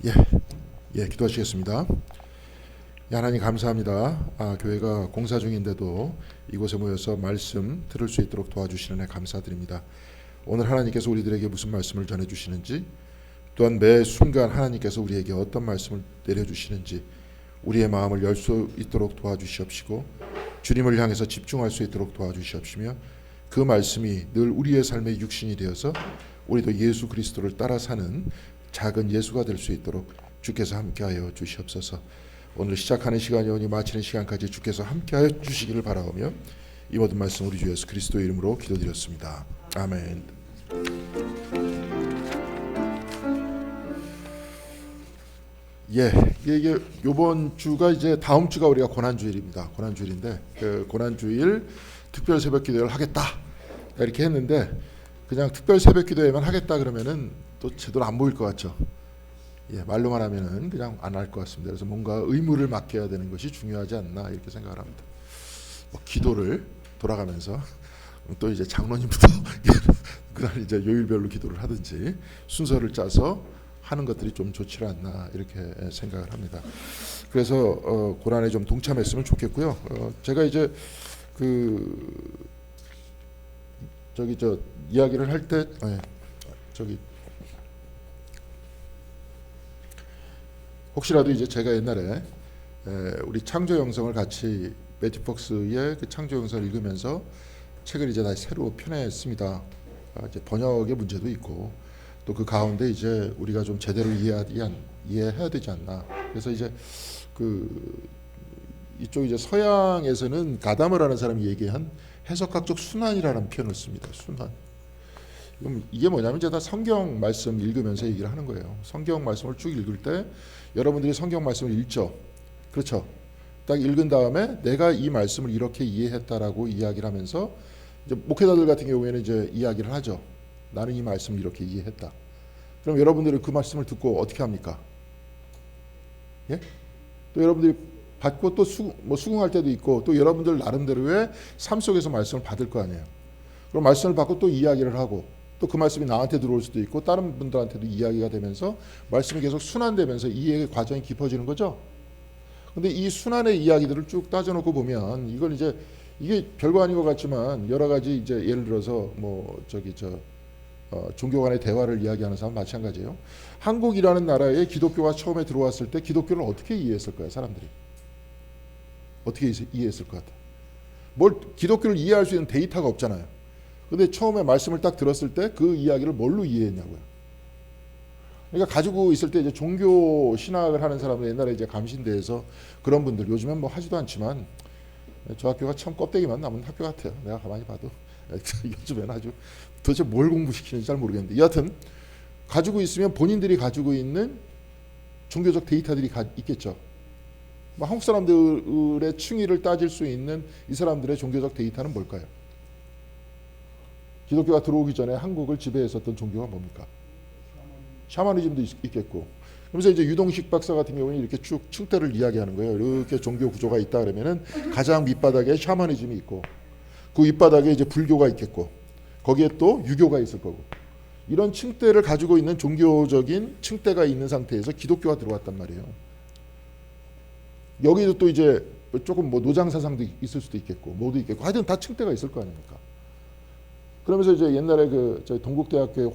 예, 기도하시겠습니다. 하나님 감사합니다. 교회가 공사 중인데도 이곳에 모여서 말씀 들을 수 있도록 도와주시는 애 감사드립니다. 오늘 하나님께서 우리들에게 무슨 말씀을 전해주시는지, 또한 매 순간 하나님께서 우리에게 어떤 말씀을 내려주시는지 우리의 마음을 열 수 있도록 도와주시옵시고, 주님을 향해서 집중할 수 있도록 도와주시옵시며, 그 말씀이 늘 우리의 삶의 육신이 되어서 우리도 예수 그리스도를 따라 사는 작은 예수가 될 수 있도록 주께서 함께하여 주시옵소서. 오늘 시작하는 시간이 마치는 시간까지 주께서 함께하여 주시기를 바라오며, 이 모든 말씀 우리 주 예수 그리스도의 이름으로 기도드렸습니다. 아멘. 이게 이번 주가 이제 다음 주가 우리가 고난주일입니다. 고난주일인데 그 고난주일 특별 새벽 기도를 하겠다 이렇게 했는데, 그냥 특별 새벽 기도에만 하겠다 그러면은 또 제대로 안 보일 것 같죠. 말로만 하면은 그냥 안 할 것 같습니다. 그래서 뭔가 의무를 맡겨야 되는 것이 중요하지 않나 이렇게 생각을 합니다. 기도를 돌아가면서 또 이제 장로님부터 그날 이제 요일별로 기도를 하든지 순서를 짜서 하는 것들이 좀 좋지 않나 이렇게 생각을 합니다. 그래서 고난에 좀 동참했으면 좋겠고요. 제가 이제 이야기를 할 때 혹시라도 이제 제가 옛날에 우리 창조 영성을 같이 매튜 폭스의 그 창조 영성을 읽으면서 책을 이제 다시 새로 펴냈습니다. 이제 번역의 문제도 있고 또 그 가운데 이제 우리가 좀 제대로 이해해야 되지 않나. 그래서 이제 이쪽 이제 서양에서는 가담을 하는 사람이 얘기한 해석학적 순환이라는 표현을 씁니다. 순환. 이게 뭐냐면 이제 다 성경 말씀 읽으면서 얘기를 하는 거예요. 성경 말씀을 쭉 읽을 때 여러분들이 성경 말씀을 읽죠. 그렇죠. 딱 읽은 다음에 내가 이 말씀을 이렇게 이해했다라고 이야기를 하면서 이제 목회자들 같은 경우에는 이제 이야기를 하죠. 나는 이 말씀을 이렇게 이해했다. 그럼 여러분들은 그 말씀을 듣고 어떻게 합니까? 또 여러분들이 받고 또 수긍할 때도 있고, 또 여러분들 나름대로의 삶 속에서 말씀을 받을 거 아니에요. 그럼 말씀을 받고 또 이야기를 하고, 또 그 말씀이 나한테 들어올 수도 있고 다른 분들한테도 이야기가 되면서 말씀이 계속 순환되면서 이해의 과정이 깊어지는 거죠. 근데 이 순환의 이야기들을 쭉 따져놓고 보면 이게 별거 아닌 것 같지만 여러 가지 이제 예를 들어서 종교 간의 대화를 이야기하는 사람 마찬가지예요. 한국이라는 나라에 기독교가 처음에 들어왔을 때 기독교를 어떻게 이해했을까요? 사람들이 어떻게 이해했을 것 같아요? 기독교를 이해할 수 있는 데이터가 없잖아요. 근데 처음에 말씀을 딱 들었을 때 그 이야기를 뭘로 이해했냐고요. 그러니까 가지고 있을 때 이제 종교 신학을 하는 사람들, 옛날에 이제 감신대에서 그런 분들, 요즘엔 하지도 않지만 저 학교가 참 껍데기만 남은 학교 같아요. 내가 가만히 봐도 요즘엔 아주 도대체 뭘 공부시키는지 잘 모르겠는데, 여하튼 가지고 있으면 본인들이 가지고 있는 종교적 데이터들이 있겠죠. 한국 사람들의 층위를 따질 수 있는 이 사람들의 종교적 데이터는 뭘까요? 기독교가 들어오기 전에 한국을 지배했었던 종교가 뭡니까? 샤머니즘도 있겠고. 그러면서 이제 유동식 박사 같은 경우는 이렇게 쭉 층대를 이야기하는 거예요. 이렇게 종교 구조가 있다 그러면은 가장 밑바닥에 샤머니즘이 있고, 그 윗바닥에 이제 불교가 있겠고, 거기에 또 유교가 있을 거고, 이런 층대를 가지고 있는 종교적인 층대가 있는 상태에서 기독교가 들어왔단 말이에요. 여기도 또 이제 조금 노장 사상도 있을 수도 있겠고, 뭐도 있겠고, 하여튼 다 층대가 있을 거 아닙니까? 그러면서 이제 옛날에 저희 동국대학교에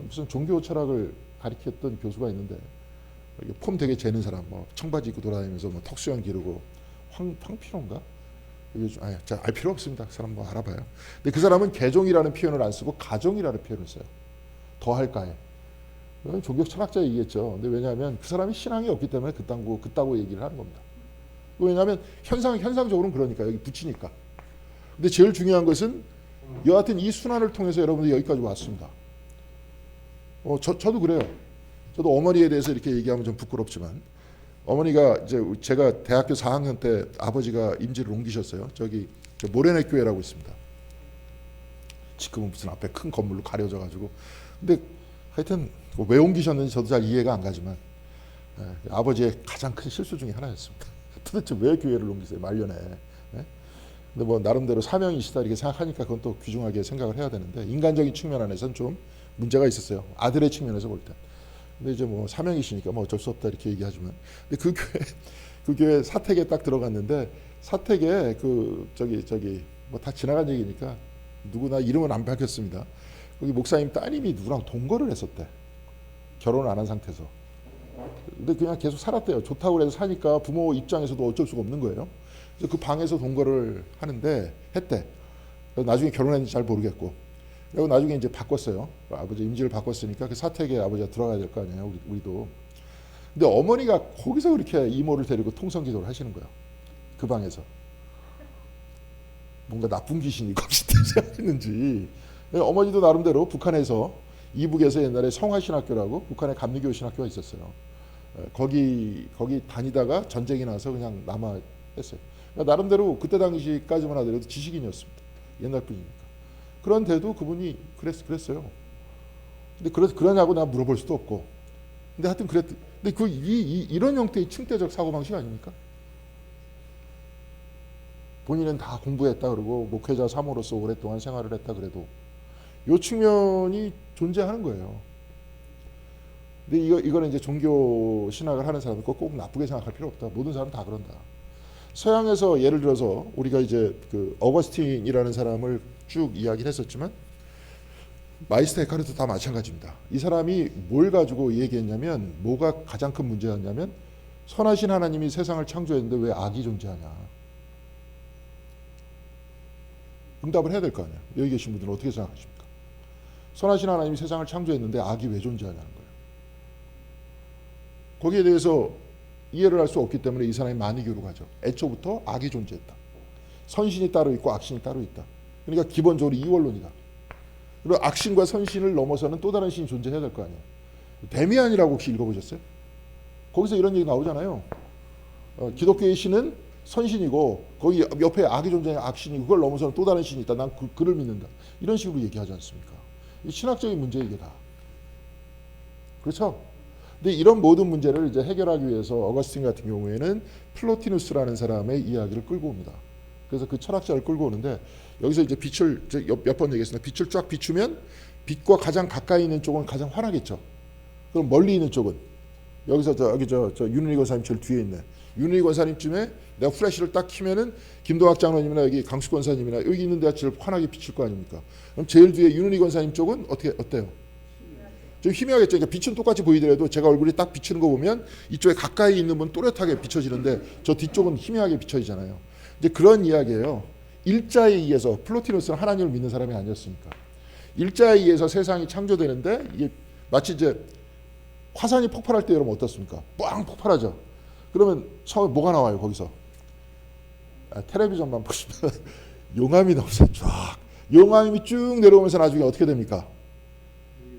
무슨 종교 철학을 가르쳤던 교수가 있는데, 폼 되게 재는 사람, 청바지 입고 돌아다니면서 턱수염 기르고, 황피로인가? 알 필요 없습니다. 그 사람 알아봐요. 근데 그 사람은 개종이라는 표현을 안 쓰고 가종이라는 표현을 써요. 더할까에. 종교 철학자 얘기겠죠. 근데 왜냐하면 그 사람이 신앙이 없기 때문에 그따구 얘기를 하는 겁니다. 왜냐하면 현상적으로는 그러니까, 여기 붙이니까. 근데 제일 중요한 것은 여하튼 이 순환을 통해서 여러분들이 여기까지 왔습니다. 저도 그래요. 저도 어머니에 대해서 이렇게 얘기하면 좀 부끄럽지만, 어머니가 이제 제가 대학교 4학년 때 아버지가 임지를 옮기셨어요. 저기 모래내 교회라고 있습니다. 지금은 무슨 앞에 큰 건물로 가려져 가지고. 근데 하여튼 왜 옮기셨는지 저도 잘 이해가 안 가지만, 아버지의 가장 큰 실수 중에 하나였습니다. 도대체 왜 교회를 옮기세요? 말년에. 근데 나름대로 사명이시다 이렇게 생각하니까 그건 또 귀중하게 생각을 해야 되는데, 인간적인 측면 안에서는 좀 문제가 있었어요. 아들의 측면에서 볼 때. 근데 이제 뭐 사명이시니까 뭐 어쩔 수 없다 이렇게 얘기하지만, 근데 그 교회 사택에 딱 들어갔는데 사택에 그 저기 뭐 다 지나간 얘기니까 누구나 이름은 안 밝혔습니다. 거기 목사님 따님이 누구랑 동거를 했었대. 결혼을 안 한 상태에서. 근데 그냥 계속 살았대요. 좋다고 해서 사니까 부모 입장에서도 어쩔 수가 없는 거예요. 그래서 그 방에서 동거를 하는데 했대. 나중에 결혼했는지 잘 모르겠고. 그리고 나중에 이제 바꿨어요. 아버지 임직을 바꿨으니까 그 사택에 아버지가 들어가야 될 거 아니에요. 우리도. 근데 어머니가 거기서 그렇게 이모를 데리고 통성기도를 하시는 거예요. 그 방에서. 뭔가 나쁜 귀신이 거짓되지 않는지. 어머니도 나름대로 북한에서 이북에서 옛날에 성화신학교라고 북한의 감리교 신학교가 있었어요. 거기 다니다가 전쟁이 나서 그냥 남아했어요. 그러니까 나름대로 그때 당시까지만 하더라도 지식인이었습니다. 옛날 분이니까. 그런데도 그분이 그랬어요. 근데 그러냐고 나 물어볼 수도 없고. 근데 하여튼 근데 이런 형태의 층대적 사고방식 아닙니까? 본인은 다 공부했다 그러고 목회자 사모로서 오랫동안 생활을 했다 그래도 이 측면이 존재하는 거예요. 근데 이거는 이제 종교 신학을 하는 사람은 꼭 나쁘게 생각할 필요 없다. 모든 사람 다 그런다. 서양에서 예를 들어서 우리가 이제 그 어거스틴이라는 사람을 쭉 이야기를 했었지만 마이스터 에카르트 다 마찬가지입니다. 이 사람이 뭘 가지고 얘기했냐면 뭐가 가장 큰 문제였냐면 선하신 하나님이 세상을 창조했는데 왜 악이 존재하냐. 응답을 해야 될 거 아니야. 여기 계신 분들은 어떻게 생각하십니까? 선하신 하나님이 세상을 창조했는데 악이 왜 존재하냐는 거예요. 거기에 대해서 이해를 할 수 없기 때문에 이 사람이 마니교로 가죠. 애초부터 악이 존재했다. 선신이 따로 있고 악신이 따로 있다. 그러니까 기본적으로 이원론이다. 그리고 악신과 선신을 넘어서는 또 다른 신이 존재해야 될 거 아니에요. 데미안이라고 혹시 읽어보셨어요? 거기서 이런 얘기 나오잖아요. 기독교의 신은 선신이고 거기 옆에 악이 존재하는 악신이고 그걸 넘어서는 또 다른 신이 있다. 난 그를 믿는다. 이런 식으로 얘기하지 않습니까? 이 신학적인 문제 이게 다. 그렇죠? 근데 이런 모든 문제를 이제 해결하기 위해서 어거스틴 같은 경우에는 플로티누스라는 사람의 이야기를 끌고 옵니다. 그래서 그 철학자를 끌고 오는데 여기서 이제 빛을 몇 번 얘기했습니다. 빛을 쫙 비추면 빛과 가장 가까이 있는 쪽은 가장 환하겠죠. 그럼 멀리 있는 쪽은 여기서 여기 저 윤은희 권사님 제일 뒤에 있네. 윤은희 권사님쯤에 내가 플래시를 딱 키면은 김동학 장로님이나 여기 강수 권사님이나 여기 있는 데가 제일 환하게 비칠 거 아닙니까? 그럼 제일 뒤에 윤은희 권사님 쪽은 어때요? 좀 희미하겠죠. 그러니까 빛은 똑같이 보이더라도 제가 얼굴이 딱 비치는 거 보면 이쪽에 가까이 있는 분 또렷하게 비춰지는데 저 뒤쪽은 희미하게 비춰지잖아요. 이제 그런 이야기예요. 일자에 의해서 플로티누스는 하나님을 믿는 사람이 아니었습니까? 일자에 의해서 세상이 창조되는데 이게 마치 이제 화산이 폭발할 때 여러분 어떻습니까? 빵 폭발하죠. 그러면 처음에 뭐가 나와요 거기서? 텔레비전만 보시면 용암이 나오죠. 쫙 용암이 쭉 내려오면서 나중에 어떻게 됩니까?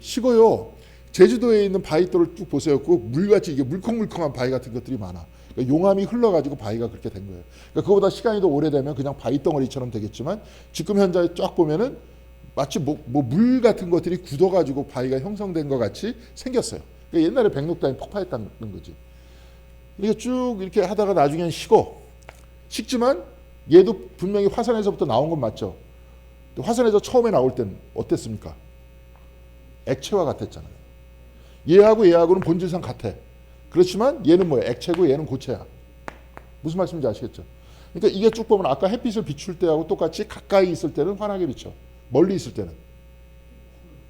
식어요. 제주도에 있는 바위돌을 쭉 보세요. 그 물같이 이게 물컹물컹한 바위 같은 것들이 많아. 그러니까 용암이 흘러가지고 바위가 그렇게 된 거예요. 그러니까 그거보다 시간이 더 오래되면 그냥 바위 덩어리처럼 되겠지만 지금 현재 쫙 보면은 마치 물 같은 것들이 굳어가지고 바위가 형성된 것 같이 생겼어요. 그러니까 옛날에 백록담이 폭파했다는 거지. 이게 쭉 이렇게 하다가 나중엔 식지만 얘도 분명히 화산에서부터 나온 건 맞죠. 화산에서 처음에 나올 땐 어땠습니까? 액체와 같았잖아요. 얘하고는 본질상 같아. 그렇지만 얘는 뭐야? 액체고 얘는 고체야. 무슨 말씀인지 아시겠죠? 그러니까 이게 쭉 보면 아까 햇빛을 비출 때하고 똑같이 가까이 있을 때는 환하게 비쳐. 멀리 있을 때는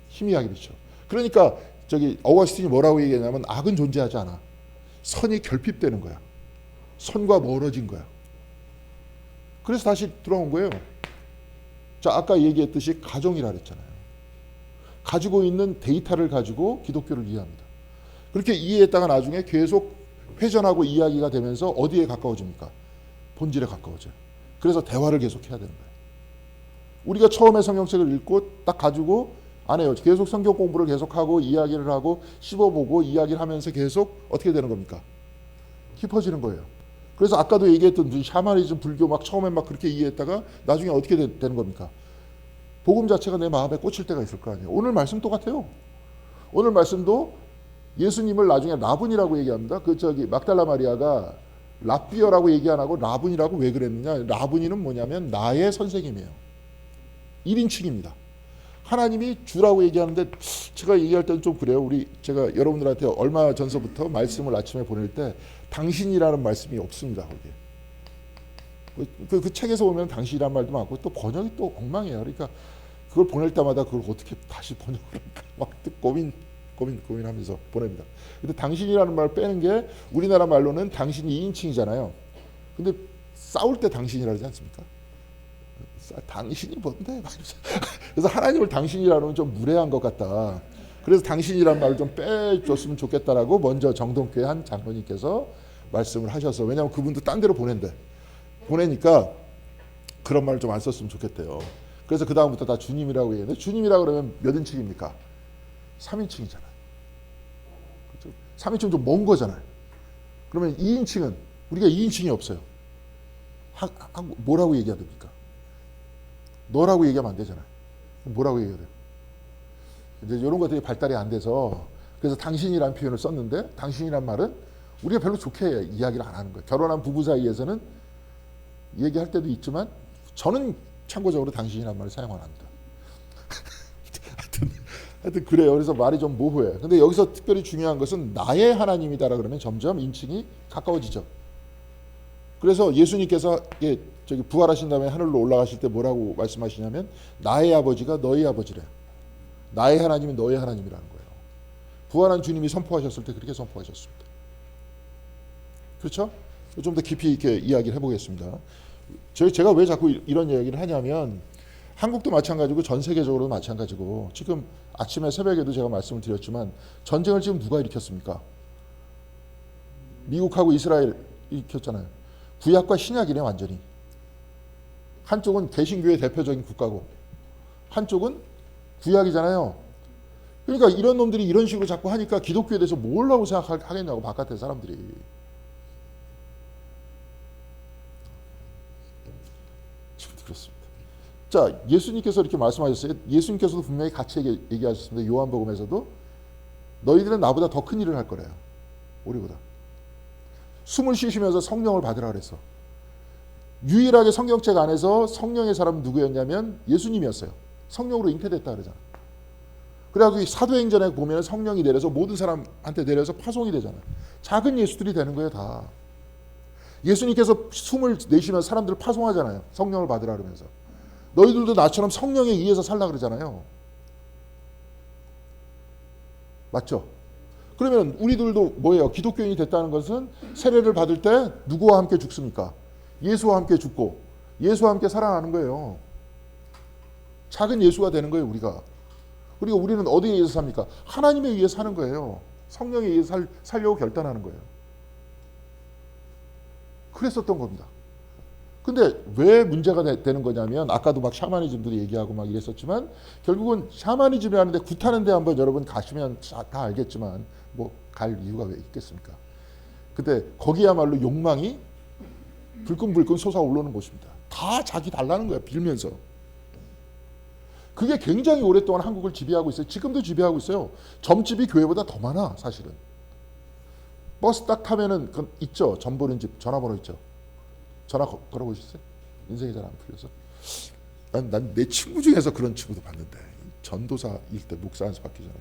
희미하게 비쳐. 그러니까 저기 어거스틴이 뭐라고 얘기했냐면 악은 존재하지 않아. 선이 결핍되는 거야. 선과 멀어진 거야. 그래서 다시 들어온 거예요. 자, 아까 얘기했듯이 가정이라 그랬잖아요. 가지고 있는 데이터를 가지고 기독교를 이해합니다. 그렇게 이해했다가 나중에 계속 회전하고 이야기가 되면서 어디에 가까워집니까? 본질에 가까워져요. 그래서 대화를 계속 해야 되는 거예요. 우리가 처음에 성경책을 읽고 딱 가지고 안 해요. 계속 성경 공부를 계속하고 이야기를 하고 씹어보고 이야기를 하면서 계속 어떻게 되는 겁니까? 깊어지는 거예요. 그래서 아까도 얘기했던 샤머니즘 불교 막 처음에 막 그렇게 이해했다가 나중에 어떻게 되는 겁니까? 복음 자체가 내 마음에 꽂힐 때가 있을 거 아니에요. 오늘 말씀 똑같아요. 오늘 말씀도 예수님을 나중에 라분이라고 얘기합니다. 막달라 마리아가 랍비어라고 얘기 안 하고 라분이라고 왜 그랬느냐? 라분이는 뭐냐면 나의 선생님이에요. 1인칭입니다. 하나님이 주라고 얘기하는데 제가 얘기할 때는 좀 그래요. 제가 여러분들한테 얼마 전서부터 말씀을 아침에 보낼 때 당신이라는 말씀이 없습니다. 거기에. 그 책에서 보면 당신이라는 말도 많고 또 번역이 또 엉망이에요. 그러니까 그걸 보낼 때마다 그걸 어떻게 다시 번역을 할까 막 고민하면서 보냅니다. 근데 당신이라는 말을 빼는 게 우리나라 말로는 당신이 2인칭이잖아요. 근데 싸울 때 당신이라 하지 않습니까? 당신이 뭔데? 그래서 하나님을 당신이라는 좀 무례한 것 같다. 그래서 당신이란 말을 좀 빼줬으면 좋겠다라고 먼저 정동교회 한 장로님께서 말씀을 하셔서, 왜냐하면 그분도 딴 데로 보내니까 그런 말을 좀 안 썼으면 좋겠대요. 그래서 그 다음부터 다 주님이라고 얘기했는데, 주님이라고 그러면 몇 인칭입니까? 3인칭이잖아요. 그렇죠? 3인칭은 좀 먼 거잖아요. 그러면 2인칭은 우리가 2인칭이 없어요. 뭐라고 얘기해야 됩니까? 너라고 얘기하면 안 되잖아요. 뭐라고 얘기해야 돼요? 이제 이런 것들이 발달이 안 돼서, 그래서 당신이라는 표현을 썼는데, 당신이란 말은 우리가 별로 좋게 이야기를 안 하는 거예요. 결혼한 부부 사이에서는 얘기할 때도 있지만 저는 참고적으로 당신이란 말을 사용 안 합니다. 하여튼 그래요. 그래서 말이 좀 모호해. 근데 여기서 특별히 중요한 것은 나의 하나님이다라 그러면 점점 인칭이 가까워지죠. 그래서 예수님께서 부활하신 다음에 하늘로 올라가실 때 뭐라고 말씀하시냐면 나의 아버지가 너희 아버지래. 나의 하나님이 너의 하나님이라는 거예요. 부활한 주님이 선포하셨을 때 그렇게 선포하셨습니다. 그렇죠? 좀 더 깊이 있게 이야기를 해보겠습니다. 제가 왜 자꾸 이런 이야기를 하냐면, 한국도 마찬가지고 전 세계적으로도 마찬가지고, 지금 아침에 새벽에도 제가 말씀을 드렸지만 전쟁을 지금 누가 일으켰습니까? 미국하고 이스라엘 일으켰잖아요. 구약과 신약이네 완전히. 한쪽은 개신교의 대표적인 국가고 한쪽은 구약이잖아요. 그러니까 이런 놈들이 이런 식으로 자꾸 하니까 기독교에 대해서 뭘 하고 생각하겠냐고, 바깥에 사람들이. 그렇습니다. 자, 예수님께서 이렇게 말씀하셨어요. 예수님께서도 분명히 같이 얘기하셨습니다. 요한복음에서도 너희들은 나보다 더 큰 일을 할 거래요. 우리보다. 숨을 쉬시면서 성령을 받으라 그랬어. 유일하게 성경책 안에서 성령의 사람은 누구였냐면 예수님이었어요. 성령으로 잉태됐다 그러잖아. 그래가지고 사도행전에 보면 성령이 내려서 모든 사람한테 내려서 파송이 되잖아요. 작은 예수들이 되는 거예요, 다. 예수님께서 숨을 내쉬면서 사람들을 파송하잖아요. 성령을 받으라 그러면서. 너희들도 나처럼 성령에 의해서 살라 그러잖아요. 맞죠? 그러면 우리들도 뭐예요? 기독교인이 됐다는 것은 세례를 받을 때 누구와 함께 죽습니까? 예수와 함께 죽고 예수와 함께 살아나는 거예요. 작은 예수가 되는 거예요, 우리가. 그리고 우리는 어디에 의해서 삽니까? 하나님에 의해 사는 거예요. 성령에 의해 살려고 결단하는 거예요. 그랬었던 겁니다. 근데 왜 문제가 되는 거냐면, 아까도 막 샤머니즘들이 얘기하고 막 이랬었지만, 결국은 샤머니즘이 하는데 굿하는데 한번 여러분 가시면 다 알겠지만 뭐 갈 이유가 왜 있겠습니까? 근데 거기야말로 욕망이 불끈불끈 솟아오르는 곳입니다. 다 자기 달라는 거야, 빌면서. 그게 굉장히 오랫동안 한국을 지배하고 있어요. 지금도 지배하고 있어요. 점집이 교회보다 더 많아, 사실은. 버스 딱 타면은 있죠. 점 보는 집, 전화번호 있죠. 전화 걸어보셨어요? 인생이 잘 안 풀려서. 난 내 친구 중에서 그런 친구도 봤는데, 전도사일 때 목사 안수 받기 전에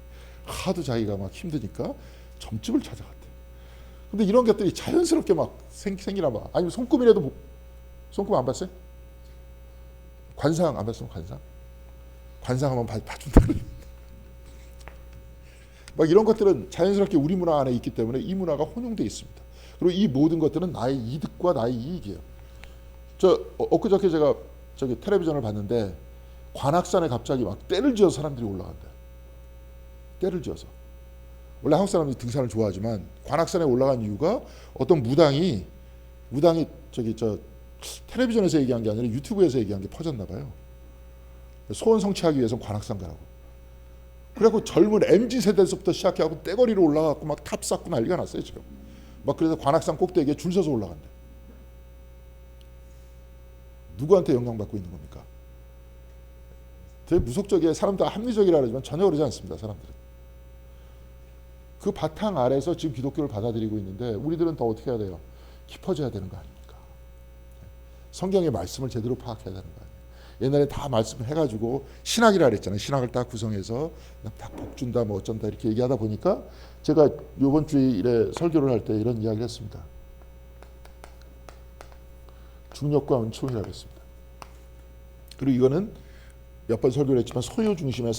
하도 자기가 막 힘드니까 점집을 찾아갔대. 근데 이런 것들이 자연스럽게 막 생기나 봐. 아니면 손금이라도, 손금 안 봤어요? 관상 안 봤어요? 관상 한번 봐준다 그래. 막 이런 것들은 자연스럽게 우리 문화 안에 있기 때문에 이 문화가 혼용되어 있습니다. 그리고 이 모든 것들은 나의 이득과 나의 이익이에요. 엊그저께 제가 텔레비전을 봤는데, 관악산에 갑자기 막 떼를 지어서 사람들이 올라간대. 떼를 지어서. 원래 한국 사람들이 등산을 좋아하지만 관악산에 올라간 이유가 어떤 무당이 텔레비전에서 얘기한 게 아니라 유튜브에서 얘기한 게 퍼졌나 봐요. 소원 성취하기 위해서 관악산 가라고. 그래갖고 젊은 MZ세대에서부터 시작해갖고 떼거리로 올라가고 막 탑 쌓고 난리가 났어요, 지금. 막 그래서 관악산 꼭대기에 줄 서서 올라간대. 누구한테 영향받고 있는 겁니까? 되게 무속적이에요. 사람들 합리적이라 그러지만 전혀 그러지 않습니다, 사람들은. 그 바탕 아래서 지금 기독교를 받아들이고 있는데, 우리들은 더 어떻게 해야 돼요? 깊어져야 되는 거 아닙니까? 성경의 말씀을 제대로 파악해야 되는 거 아니에요? 옛날에 다 말씀해가지고 신학이라 그랬잖아요. 신학을 딱 구성해서 다 복준다 뭐 어쩐다 이렇게 얘기하다 보니까 제가 이번 주일에 설교를 할 때 이런 이야기를 했습니다. 중력과 은총이라고 했습니다. 그리고 이거는 몇 번 설교를 했지만 소유 중심의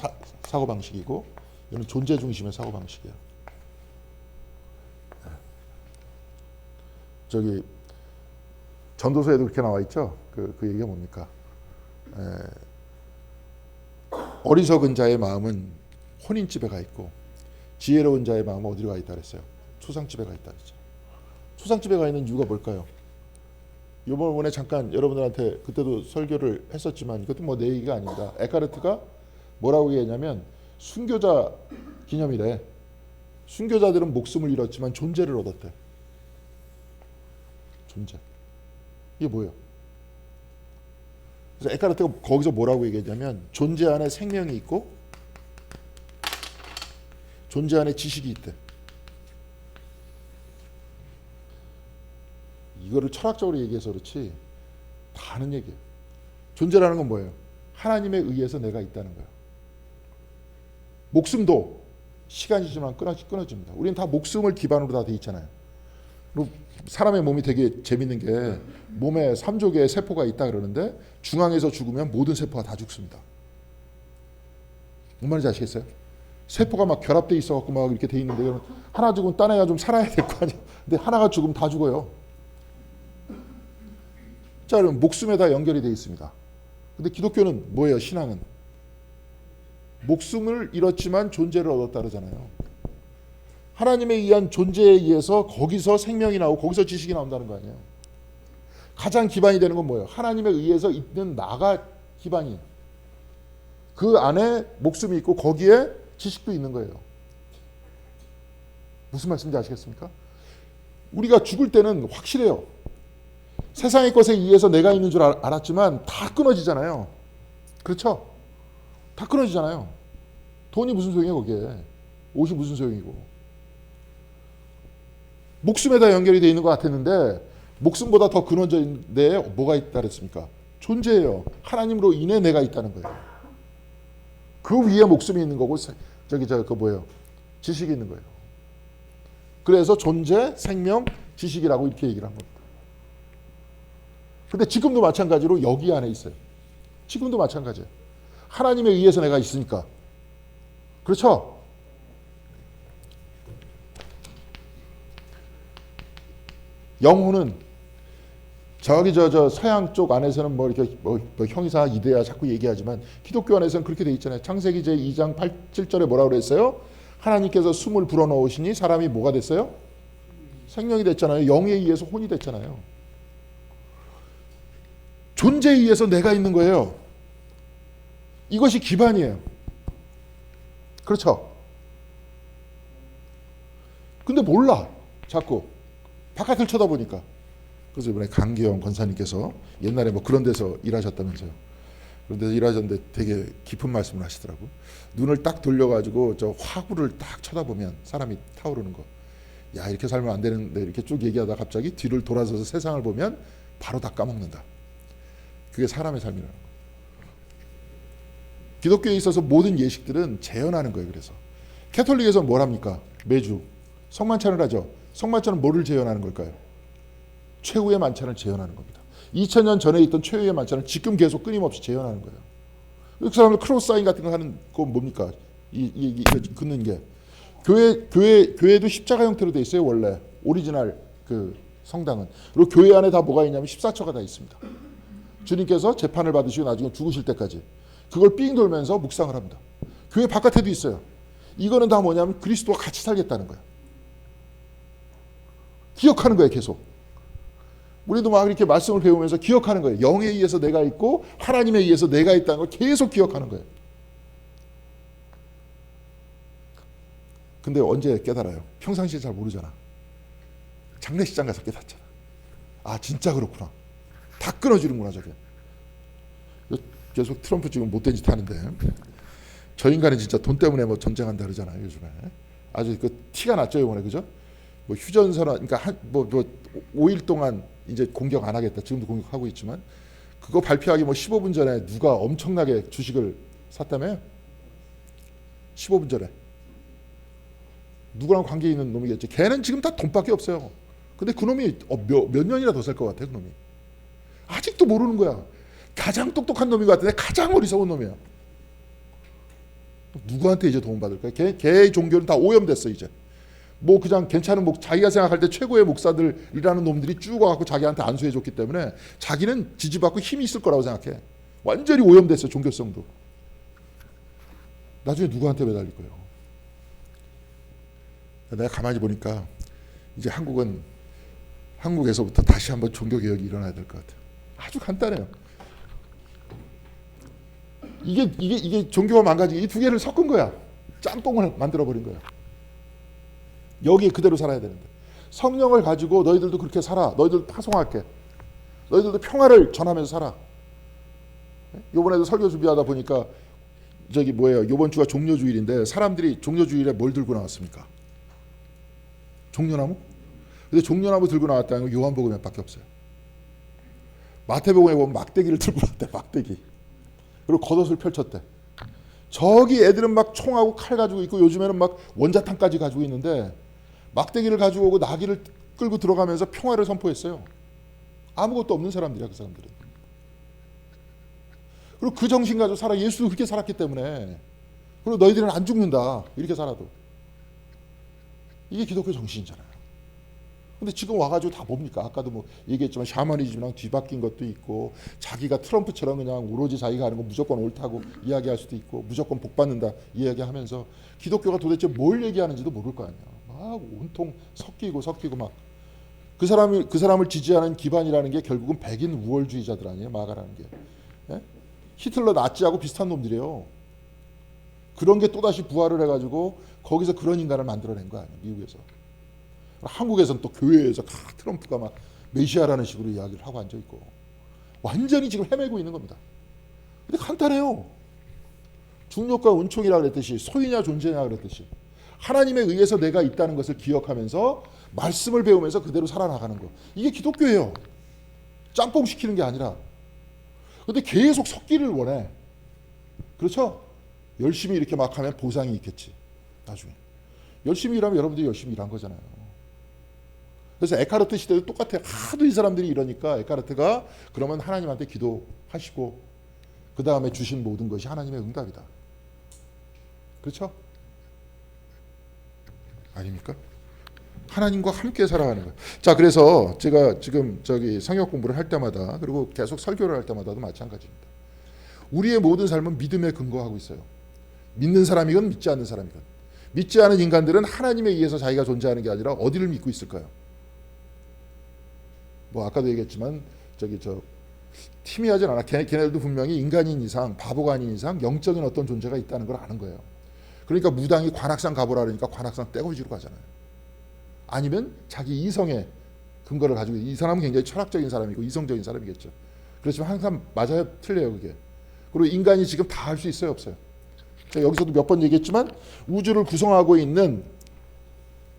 사고방식이고 이거는 존재 중심의 사고방식이에요. 저기 전도서에도 그렇게 나와 있죠. 그 얘기가 뭡니까? 어리석은 자의 마음은 혼인집에 가 있고 지혜로운 자의 마음은 어디로 가 있다 그랬어요? 초상집에 가 있다 그랬죠. 초상집에 가 있는 이유가 뭘까요? 이번에 잠깐 여러분들한테 그때도 설교를 했었지만 이것도 뭐 내 얘기가 아닙니다. 에카르트가 뭐라고 얘기했냐면 순교자 기념일에 순교자들은 목숨을 잃었지만 존재를 얻었대. 존재. 이게 뭐예요? 그래서 에카르트가 거기서 뭐라고 얘기했냐면 존재 안에 생명이 있고 존재 안에 지식이 있대. 이거를 철학적으로 얘기해서 그렇지 다 아는 얘기예요. 존재라는 건 뭐예요? 하나님에 의해서 내가 있다는 거예요. 목숨도 시간이 지나면 끊어집니다. 우리는 다 목숨을 기반으로 다 돼 있잖아요. 그리고 사람의 몸이 되게 재밌는 게 몸에 3조 개의 세포가 있다 그러는데 중앙에서 죽으면 모든 세포가 다 죽습니다. 뭔 말인지 아시겠어요? 세포가 막 결합돼 있어갖고 막 이렇게 돼 있는데 하나 죽으면 딴 애가 좀 살아야 될 거 아니에요. 근데 하나가 죽으면 다 죽어요. 자, 그럼 목숨에 다 연결이 돼 있습니다. 근데 기독교는 뭐예요? 신앙은 목숨을 잃었지만 존재를 얻었다 그러잖아요. 하나님에 의한 존재에 의해서 거기서 생명이 나오고 거기서 지식이 나온다는 거 아니에요. 가장 기반이 되는 건 뭐예요? 하나님에 의해서 있는 나가 기반이에요. 그 안에 목숨이 있고 거기에 지식도 있는 거예요. 무슨 말씀인지 아시겠습니까? 우리가 죽을 때는 확실해요. 세상의 것에 의해서 내가 있는 줄 알았지만 다 끊어지잖아요. 그렇죠? 다 끊어지잖아요. 돈이 무슨 소용이에요 거기에. 옷이 무슨 소용이고. 목숨에다 연결이 되어 있는 것 같았는데 목숨보다 더 근원져 있는데 뭐가 있다 그랬습니까? 존재예요. 하나님으로 인해 내가 있다는 거예요. 그 위에 목숨이 있는 거고 그 뭐예요? 지식이 있는 거예요. 그래서 존재, 생명, 지식이라고 이렇게 얘기를 한 겁니다. 근데 지금도 마찬가지로 여기 안에 있어요. 지금도 마찬가지예요. 하나님에 의해서 내가 있으니까. 그렇죠? 영혼은 저기 저 서양 쪽 안에서는 뭐 이렇게 뭐 형이사 이데야 자꾸 얘기하지만 기독교 안에서는 그렇게 돼 있잖아요. 창세기 제2장 7절에 뭐라고 그랬어요? 하나님께서 숨을 불어넣으시니 사람이 뭐가 됐어요? 생명이 됐잖아요. 영에 의해서 혼이 됐잖아요. 존재에 의해서 내가 있는 거예요. 이것이 기반이에요. 그렇죠? 근데 몰라. 자꾸 바깥을 쳐다보니까. 그래서 이번에 강기영 권사님께서 옛날에 뭐 그런 데서 일하셨다면서요. 그런 데서 일하셨는데 되게 깊은 말씀을 하시더라고. 눈을 딱 돌려가지고 저 화구를 딱 쳐다보면 사람이 타오르는 거. 야, 이렇게 살면 안 되는데 이렇게 쭉 얘기하다 갑자기 뒤를 돌아서서 세상을 보면 바로 다 까먹는다. 그게 사람의 삶이라는 거예요. 기독교에 있어서 모든 예식들은 재현하는 거예요. 그래서 캐톨릭에서는 뭘 합니까? 매주 성만찬을 하죠. 성만찬은 뭐를 재현하는 걸까요? 최후의 만찬을 재현하는 겁니다. 2000년 전에 있던 최후의 만찬을 지금 계속 끊임없이 재현하는 거예요. 그 사람들 크로스 사인 같은 거 하는 거 뭡니까? 이 긋는 게 교회도 십자가 형태로 돼 있어요. 원래 오리지널 그 성당은. 그리고 교회 안에 다 뭐가 있냐면 14처가 다 있습니다. 주님께서 재판을 받으시고 나중에 죽으실 때까지 그걸 삥 돌면서 묵상을 합니다. 교회 바깥에도 있어요. 이거는 다 뭐냐면 그리스도와 같이 살겠다는 거예요. 기억하는 거예요. 계속. 우리도 막 이렇게 말씀을 배우면서 기억하는 거예요. 영에 의해서 내가 있고 하나님에 의해서 내가 있다는 걸 계속 기억하는 거예요. 근데 언제 깨달아요? 평상시에 잘 모르잖아. 장례식장 가서 깨닫잖아. 아, 진짜 그렇구나. 다 끊어지는구나 저게. 계속 트럼프 지금 못된 짓 하는데 저 인간이 진짜 돈 때문에 뭐 전쟁한다 그러잖아요 요즘에. 아주 그 티가 났죠 이번에. 그죠? 뭐 휴전선언, 그러니까 뭐 5일 동안 이제 공격 안 하겠다. 지금도 공격하고 있지만 그거 발표하기 뭐 15분 전에 누가 엄청나게 주식을 샀다며요? 15분 전에. 누구랑 관계 있는 놈이겠지. 걔는 지금 다 돈밖에 없어요. 근데 그 놈이 몇 년이나 더 살 것 같아, 그 놈이. 아직도 모르는 거야. 가장 똑똑한 놈인 것 같은데 가장 어리석은 놈이야. 누구한테 이제 도움받을 거야? 걔의 종교는 다 오염됐어, 이제. 뭐 그냥 괜찮은 자기가 생각할 때 최고의 목사들이라는 놈들이 쭉 와갖고 자기한테 안수해줬기 때문에 자기는 지지받고 힘이 있을 거라고 생각해. 완전히 오염됐어, 종교성도. 나중에 누구한테 매달릴 거예요? 내가 가만히 보니까 이제 한국에서부터 다시 한번 종교개혁이 일어나야 될 것 같아요. 아주 간단해요. 이게 종교가 망가지게 이 두 개를 섞은 거야. 짬뽕을 만들어버린 거야. 여기에 그대로 살아야 되는데. 성령을 가지고 너희들도 그렇게 살아. 너희들도 파송할게. 너희들도 평화를 전하면서 살아. 요번에도 설교 준비하다 보니까 요번 주가 종려주일인데 사람들이 종려주일에 뭘 들고 나왔습니까? 종려나무? 근데 종려나무 들고 나왔다는 건 요한복음에 밖에 없어요. 마태복음에 보면 막대기를 들고 나왔대, 막대기. 그리고 겉옷을 펼쳤대. 저기 애들은 막 총하고 칼 가지고 있고 요즘에는 막 원자탄까지 가지고 있는데 막대기를 가지고 오고 나귀를 끌고 들어가면서 평화를 선포했어요. 아무것도 없는 사람들이야, 그 사람들은. 그리고 그 정신 가지고 살아. 예수도 그렇게 살았기 때문에. 그리고 너희들은 안 죽는다, 이렇게 살아도. 이게 기독교 정신이잖아요. 근데 지금 와가지고 다 뭡니까? 아까도 뭐 얘기했지만 샤머니즘이랑 뒤바뀐 것도 있고, 자기가 트럼프처럼 그냥 오로지 자기가 하는 거 무조건 옳다고 이야기할 수도 있고, 무조건 복받는다 이야기하면서 기독교가 도대체 뭘 얘기하는지도 모를 거 아니야. 막 온통 섞이고 막. 그 사람을 지지하는 기반이라는 게 결국은 백인 우월주의자들 아니에요, 마가라는 게. 예? 히틀러 나치하고 비슷한 놈들이에요. 그런 게 또다시 부활을 해가지고 거기서 그런 인간을 만들어낸 거 아니에요, 미국에서. 한국에서는 또 교회에서 트럼프가 막 메시아라는 식으로 이야기를 하고 앉아있고 완전히 지금 헤매고 있는 겁니다. 근데 간단해요. 중력과 은총이라 그랬듯이, 소이냐 존재냐 그랬듯이, 하나님에 의해서 내가 있다는 것을 기억하면서 말씀을 배우면서 그대로 살아나가는 거. 이게 기독교예요. 짬뽕 시키는 게 아니라. 근데 계속 섞기를 원해. 그렇죠? 열심히 이렇게 막 하면 보상이 있겠지, 나중에. 열심히 일하면 여러분들이 열심히 일한 거잖아요. 그래서 에카르트 시대도 똑같아요. 하도 이 사람들이 이러니까 에카르트가 그러면 하나님한테 기도하시고 그 다음에 주신 모든 것이 하나님의 응답이다. 그렇죠? 아닙니까? 하나님과 함께 살아가는 거예요. 자, 그래서 제가 지금 성역 공부를 할 때마다, 그리고 계속 설교를 할 때마다도 마찬가지입니다. 우리의 모든 삶은 믿음에 근거하고 있어요. 믿는 사람이건 믿지 않는 사람이건. 믿지 않은 인간들은 하나님에 의해서 자기가 존재하는 게 아니라 어디를 믿고 있을까요? 뭐 아까도 얘기했지만 희미하진 않아. 걔네들도 분명히 인간인 이상, 바보가 아닌 이상 영적인 어떤 존재가 있다는 걸 아는 거예요. 그러니까 무당이 관악산 가보라 그러니까 관악산 떼거지로 가잖아요. 아니면 자기 이성의 근거를 가지고, 이 사람은 굉장히 철학적인 사람이고 이성적인 사람이겠죠. 그렇지만 항상 맞아요, 틀려요, 그게. 그리고 인간이 지금 다 할 수 있어요, 없어요? 제가 여기서도 몇 번 얘기했지만 우주를 구성하고 있는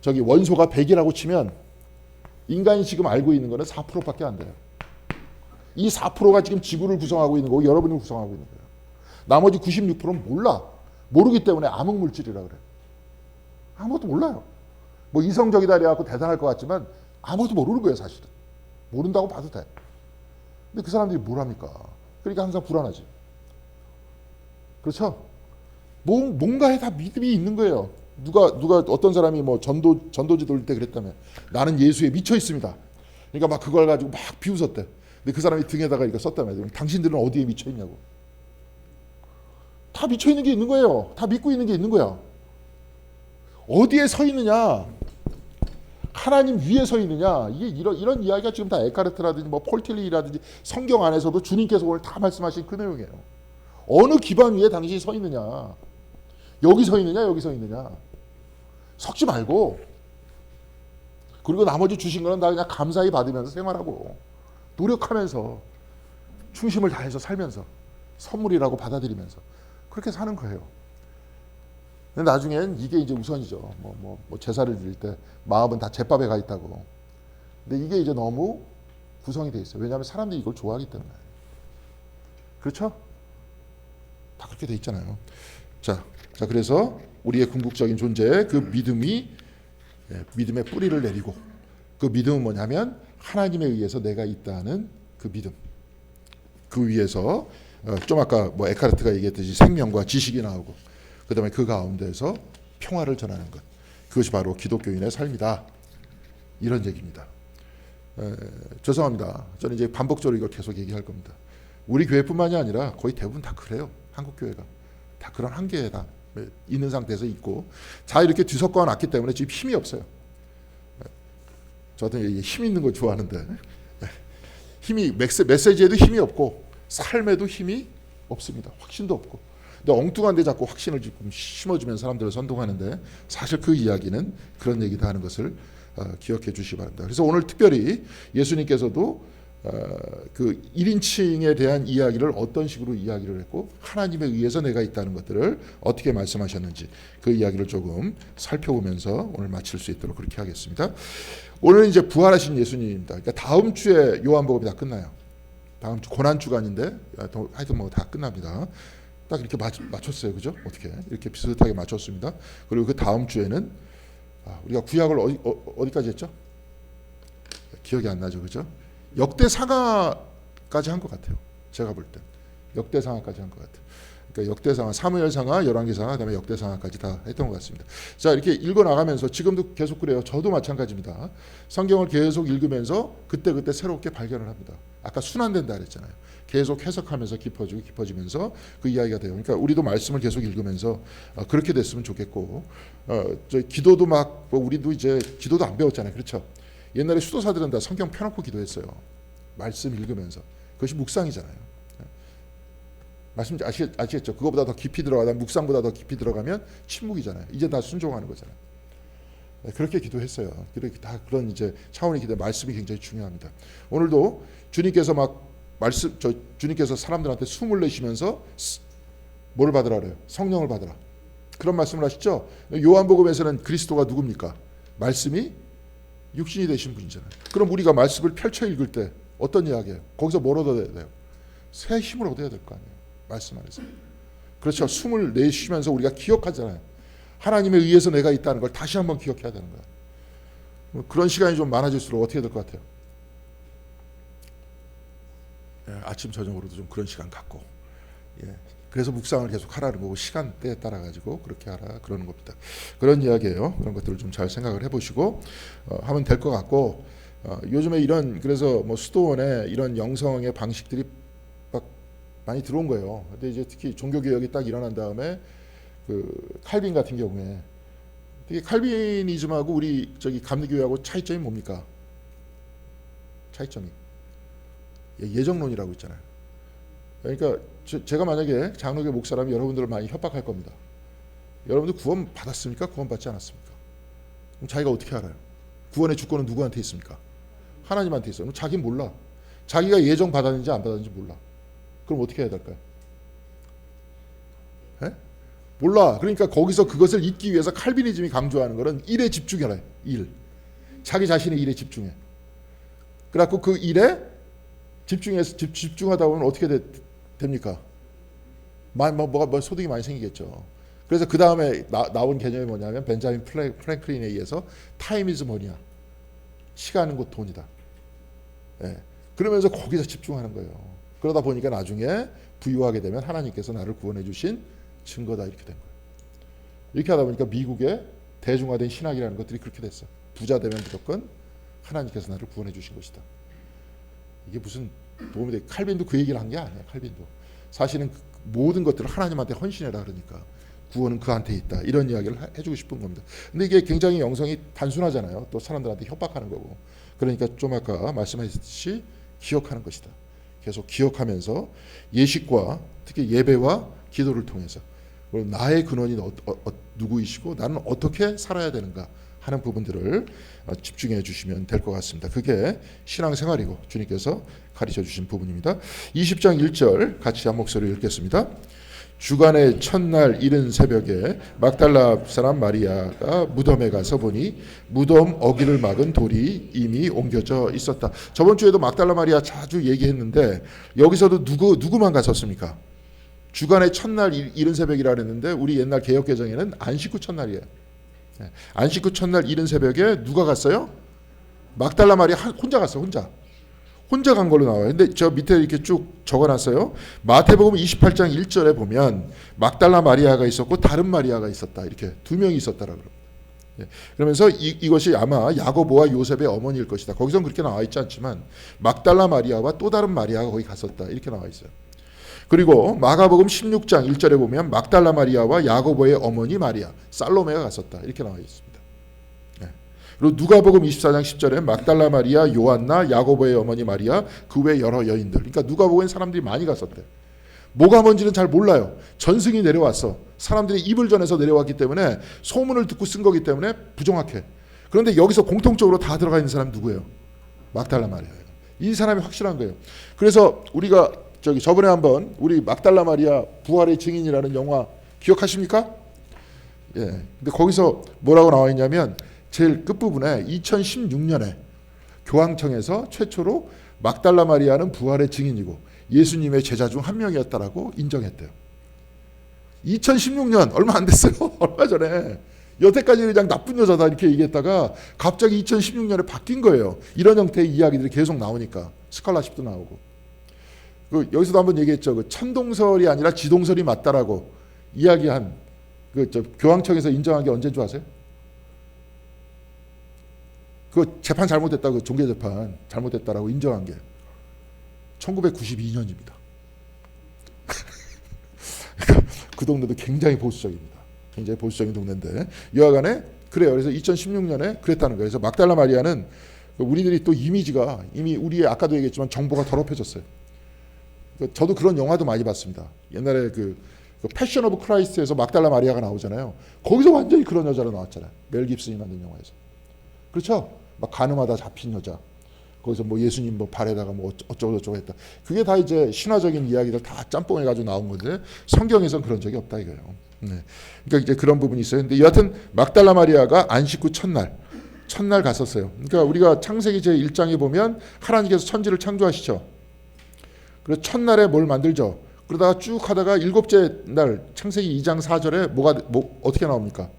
원소가 100이라고 치면 인간이 지금 알고 있는 거는 4%밖에 안 돼요. 이 4%가 지금 지구를 구성하고 있는 거고 여러분을 구성하고 있는 거예요. 나머지 96%는 몰라. 모르기 때문에 암흑물질이라 그래요. 아무것도 몰라요. 뭐 이성적이다 그래갖고 대단할 것 같지만 아무것도 모르는 거예요, 사실은. 모른다고 봐도 돼. 근데 그 사람들이 뭘 합니까? 그러니까 항상 불안하지. 그렇죠? 뭔가에 다 믿음이 있는 거예요. 누가 어떤 사람이 뭐 전도지 돌릴 때 그랬다며, 나는 예수에 미쳐 있습니다. 그러니까 막 그걸 가지고 막 비웃었대. 근데 그 사람이 등에다가 이거 썼다며. 당신들은 어디에 미쳐 있냐고. 다 미쳐 있는 게 있는 거예요. 다 믿고 있는 게 있는 거야. 어디에 서 있느냐? 하나님 위에 서 있느냐? 이게 이런 이야기가 지금 다 에카르트라든지 뭐 폴틸리라든지 성경 안에서도 주님께서 오늘 다 말씀하신 그 내용이에요. 어느 기반 위에 당신이 서 있느냐? 여기 서 있느냐, 여기 서 있느냐? 섞지 말고, 그리고 나머지 주신 거는 다 그냥 감사히 받으면서 생활하고 노력하면서 충심을 다해서 살면서 선물이라고 받아들이면서 그렇게 사는 거예요. 근데 나중엔 이게 이제 우선이죠. 뭐 제사를 드릴 때 마음은 다 제밥에 가 있다고. 근데 이게 이제 너무 구성이 돼 있어요. 왜냐하면 사람들이 이걸 좋아하기 때문에. 그렇죠? 다 그렇게 돼 있잖아요. 자, 그래서 우리의 궁극적인 존재 그 믿음이 믿음의 뿌리를 내리고 그 믿음은 뭐냐면 하나님에 의해서 내가 있다는 그 믿음. 그 위에서 좀 아까 뭐 에카르트가 얘기했듯이 생명과 지식이 나오고 그다음에 그 가운데서 평화를 전하는 것. 그것이 바로 기독교인의 삶이다. 이런 얘기입니다. 죄송합니다. 저는 이제 반복적으로 이걸 계속 얘기할 겁니다. 우리 교회뿐만이 아니라 거의 대부분 다 그래요. 한국 교회가 다 그런 한계에 다 있는 상태에서 있고 자 이렇게 뒤섞어 놨기 때문에 지금 힘이 없어요. 저도 힘 있는 거 좋아하는데 힘이 메시지에도 힘이 없고 삶에도 힘이 없습니다. 확신도 없고. 근데 엉뚱한 데 자꾸 확신을 지금 심어주면 사람들을 선동하는데 사실 그 이야기는 그런 얘기다 하는 것을 기억해 주시기 바랍니다. 그래서 오늘 특별히 예수님께서도 그 1인칭에 대한 이야기를 어떤 식으로 이야기를 했고 하나님에 의해서 내가 있다는 것들을 어떻게 말씀하셨는지 그 이야기를 조금 살펴보면서 오늘 마칠 수 있도록 그렇게 하겠습니다. 오늘은 이제 부활하신 예수님입니다. 그러니까 다음 주에 요한복음이 다 끝나요. 다음 주 고난 주간인데 하여튼 뭐 다 끝납니다. 딱 이렇게 맞췄어요, 그죠? 어떻게 이렇게 비슷하게 맞췄습니다. 그리고 그 다음 주에는 우리가 구약을 어디까지 했죠? 기억이 안 나죠, 그죠? 역대상하까지 한 것 같아요. 제가 볼 때 역대상하까지 한 것 같아요. 그러니까 역대상하, 사무엘상하, 열왕기상하, 그다음에 역대상하까지 다 했던 것 같습니다. 자 이렇게 읽어 나가면서 지금도 계속 그래요. 저도 마찬가지입니다. 성경을 계속 읽으면서 그때 새롭게 발견을 합니다. 아까 순환된다 그랬잖아요. 계속 해석하면서 깊어지면서 그 이야기가 돼요. 그러니까 우리도 말씀을 계속 읽으면서 그렇게 됐으면 좋겠고, 저 기도도 막 우리도 이제 기도도 안 배웠잖아요, 그렇죠? 옛날에 수도사들은 다 성경 펴놓고 기도했어요. 말씀 읽으면서. 그것이 묵상이잖아요. 말씀 아시겠죠? 그거보다 더 깊이 들어가다 묵상보다 더 깊이 들어가면 침묵이잖아요. 이제 다 순종하는 거잖아요. 그렇게 기도했어요. 그렇게 다 그런 이제 차원의 기도, 말씀이 굉장히 중요합니다. 오늘도 주님께서 주님께서 사람들한테 숨을 내쉬면서 뭘 받으라 그래요? 성령을 받으라. 그런 말씀을 하시죠. 요한복음에서는 그리스도가 누굽니까? 말씀이 육신이 되신 분이잖아요. 그럼 우리가 말씀을 펼쳐 읽을 때 어떤 이야기예요? 거기서 뭘 얻어야 돼요? 새 힘을 얻어야 될 거 아니에요. 말씀 안에서. 그렇죠. 숨을 내쉬면서 우리가 기억하잖아요. 하나님에 의해서 내가 있다는 걸 다시 한번 기억해야 되는 거예요. 그런 시간이 좀 많아질수록 어떻게 될 것 같아요? 아침 저녁으로도 좀 그런 시간 갖고 그래서 묵상을 계속 하라는 거고 시간대에 따라 가지고 그렇게 하라 그러는 겁니다. 그런 이야기예요. 그런 것들을 좀 잘 생각을 해보시고 하면 될 것 같고 요즘에 이런 그래서 뭐 수도원에 이런 영성의 방식들이 막 많이 들어온 거예요. 근데 이제 특히 종교 개혁이 딱 일어난 다음에 그 칼빈 같은 경우에 되게 칼빈이즘하고 우리 저기 감리교회하고 차이점이 뭡니까? 차이점이 예정론이라고 있잖아요. 그러니까 제가 만약에 장로교 목사라면 여러분들을 많이 협박할 겁니다. 여러분들 구원 받았습니까? 구원 받지 않았습니까? 그럼 자기가 어떻게 알아요? 구원의 주권은 누구한테 있습니까? 하나님한테 있어요. 그럼 자기는 몰라. 자기가 예정 받았는지 안 받았는지 몰라. 그럼 어떻게 해야 될까요? 몰라. 그러니까 거기서 그것을 잊기 위해서 칼비니즘이 강조하는 것은 일에 집중해라. 일. 자기 자신의 일에 집중해. 그래갖고 그 일에 집중하다 보면 어떻게 됩니까? 뭐가 소득이 많이 생기겠죠. 그래서 그 다음에 나온 개념이 뭐냐면 벤자민 프랭클린에 의해서 타임 이즈 머니야. 시간은 곧 돈이다. 그러면서 거기서 집중하는 거예요. 그러다 보니까 나중에 부유하게 되면 하나님께서 나를 구원해 주신 증거다 이렇게 된 거예요. 이렇게 하다 보니까 미국의 대중화된 신학이라는 것들이 그렇게 됐어. 부자 되면 무조건 하나님께서 나를 구원해 주신 것이다. 이게 무슨 도움이 돼? 칼빈도 그 얘기를 한 게 아니야. 칼빈도 사실은 모든 것들을 하나님한테 헌신해라 그러니까 구원은 그한테 있다 이런 이야기를 해주고 싶은 겁니다. 근데 이게 굉장히 영성이 단순하잖아요. 또 사람들한테 협박하는 거고. 그러니까 좀 아까 말씀하셨듯이 기억하는 것이다. 계속 기억하면서 예식과 특히 예배와 기도를 통해서 나의 근원이 누구이시고 나는 어떻게 살아야 되는가 하는 부분들을 집중해 주시면 될 것 같습니다. 그게 신앙생활이고 주님께서 가르쳐 주신 부분입니다. 20장 1절 같이 한 목소리로 읽겠습니다. 주간의 첫날 이른 새벽에 막달라 사람 마리아가 무덤에 가서 보니 무덤 어귀를 막은 돌이 이미 옮겨져 있었다. 저번 주에도 막달라 마리아 자주 얘기했는데 여기서도 누구만 갔었습니까? 주간의 첫날 이른 새벽이라 그랬는데 우리 옛날 개역개정에는 안식 후 첫날이에요. 안식 후 첫날 이른 새벽에 누가 갔어요? 막달라 마리아 혼자 갔어요. 혼자 간 걸로 나와요. 근데 저 밑에 이렇게 쭉 적어놨어요. 마태복음 28장 1절에 보면 막달라 마리아가 있었고 다른 마리아가 있었다. 이렇게 두 명이 있었다라고 그럽니다. 그러면서 이것이 아마 야고보와 요셉의 어머니일 것이다. 거기선 그렇게 나와 있지 않지만 막달라 마리아와 또 다른 마리아가 거기 갔었다. 이렇게 나와 있어요. 그리고 마가복음 16장 1절에 보면 막달라 마리아와 야고보의 어머니 마리아, 살로메가 갔었다. 이렇게 나와 있습니다. 그리고 누가복음 24장 10절에 막달라 마리아, 요한나, 야고보의 어머니 마리아, 그 외 여러 여인들. 그러니까 누가복음에 사람들이 많이 갔었대. 뭐가 뭔지는 잘 몰라요. 전승이 내려왔어. 사람들이 입을 전해서 내려왔기 때문에 소문을 듣고 쓴 거기 때문에 부정확해. 그런데 여기서 공통적으로 다 들어가 있는 사람 누구예요? 막달라 마리아예요. 이 사람이 확실한 거예요. 그래서 우리가 저번에 한번 우리 막달라 마리아 부활의 증인이라는 영화 기억하십니까? 예. 근데 거기서 뭐라고 나와 있냐면 제일 끝부분에 2016년에 교황청에서 최초로 막달라 마리아는 부활의 증인이고 예수님의 제자 중 한 명이었다라고 인정했대요. 2016년 얼마 안 됐어요. 얼마 전에. 여태까지 그냥 나쁜 여자다 이렇게 얘기했다가 갑자기 2016년에 바뀐 거예요. 이런 형태의 이야기들이 계속 나오니까 스칼라십도 나오고. 여기서도 한번 얘기했죠. 천동설이 아니라 지동설이 맞다라고 이야기한 교황청에서 인정한 게 언제인 줄 아세요? 그 재판 잘못됐다고, 종교 재판 잘못됐다라고 인정한 게 1992년입니다. 그 동네도 굉장히 보수적입니다. 굉장히 보수적인 동네인데 여하간에 그래요. 그래서 2016년에 그랬다는 거예요. 그래서 막달라 마리아는 우리들이 또 이미지가 이미 우리의 아까도 얘기했지만 정보가 더럽혀졌어요. 저도 그런 영화도 많이 봤습니다. 옛날에 그 패션 오브 크라이스트에서 막달라 마리아가 나오잖아요. 거기서 완전히 그런 여자로 나왔잖아요. 멜 깁슨이 만든 영화에서. 그렇죠? 막 가늠하다 잡힌 여자. 거기서 뭐 예수님 뭐 발에다가 뭐 어쩌고 저쩌고 했다. 그게 다 이제 신화적인 이야기들 다 짬뽕해가지고 나온 건데 성경에선 그런 적이 없다 이거예요. 네. 그러니까 이제 그런 부분이 있어요. 근데 여하튼 막달라 마리아가 안식 후 첫날 갔었어요. 그러니까 우리가 창세기 제 1장에 보면 하나님께서 천지를 창조하시죠. 그래서 첫날에 뭘 만들죠. 그러다가 쭉 하다가 일곱째 날 창세기 2장 4절에 어떻게 나옵니까?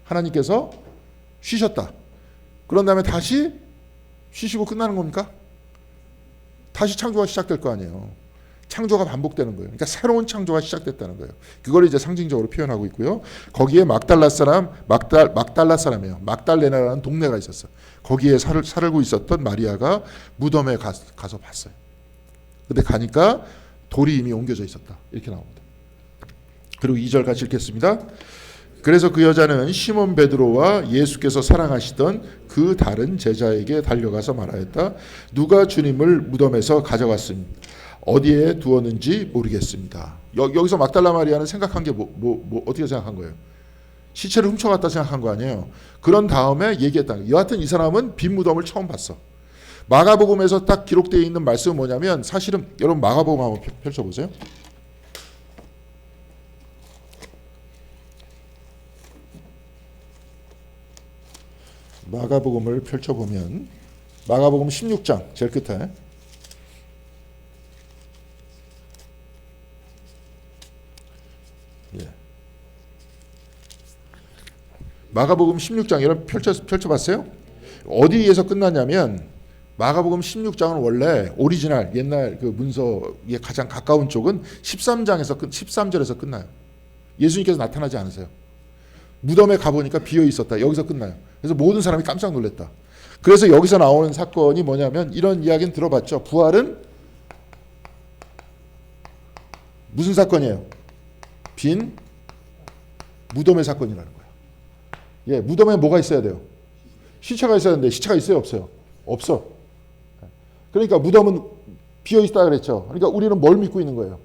하나님께서 쉬셨다. 그런 다음에 다시 쉬시고 끝나는 겁니까? 다시 창조가 시작될 거 아니에요. 창조가 반복되는 거예요. 그러니까 새로운 창조가 시작됐다는 거예요. 그걸 이제 상징적으로 표현하고 있고요. 거기에 막달라 사람이에요. 막달레나라는 동네가 있었어. 거기에 살고 있었던 마리아가 무덤에 가서 봤어요. 근데 가니까 돌이 이미 옮겨져 있었다. 이렇게 나옵니다. 그리고 2절 같이 읽겠습니다. 그래서 그 여자는 시몬 베드로와 예수께서 사랑하시던 그 다른 제자에게 달려가서 말하였다. 누가 주님을 무덤에서 가져갔으니 어디에 두었는지 모르겠습니다. 여기서 막달라 마리아는 생각한 게 어떻게 생각한 거예요? 시체를 훔쳐갔다 생각한 거 아니에요. 그런 다음에 얘기했다는 거예요. 여하튼 이 사람은 빈 무덤을 처음 봤어. 마가복음에서 딱 기록되어 있는 말씀은 뭐냐면 사실은 여러분 마가복음 한번 펼쳐보세요. 마가복음을 펼쳐보면 마가복음 16장 제일 끝에 마가복음 16장 여러분 펼쳐봤어요? 어디에서 끝났냐면 마가복음 16장은 원래 오리지널 옛날 그 문서에 가장 가까운 쪽은 13절에서 끝나요. 예수님께서 나타나지 않으세요. 무덤에 가보니까 비어 있었다. 여기서 끝나요. 그래서 모든 사람이 깜짝 놀랐다. 그래서 여기서 나오는 사건이 뭐냐면 이런 이야기는 들어봤죠. 부활은 무슨 사건이에요? 빈 무덤의 사건이라는 거예요. 예, 무덤에 뭐가 있어야 돼요? 시체가 있어야 되는데 시체가 있어요, 없어요? 없어. 그러니까 무덤은 비어 있다 그랬죠. 그러니까 우리는 뭘 믿고 있는 거예요?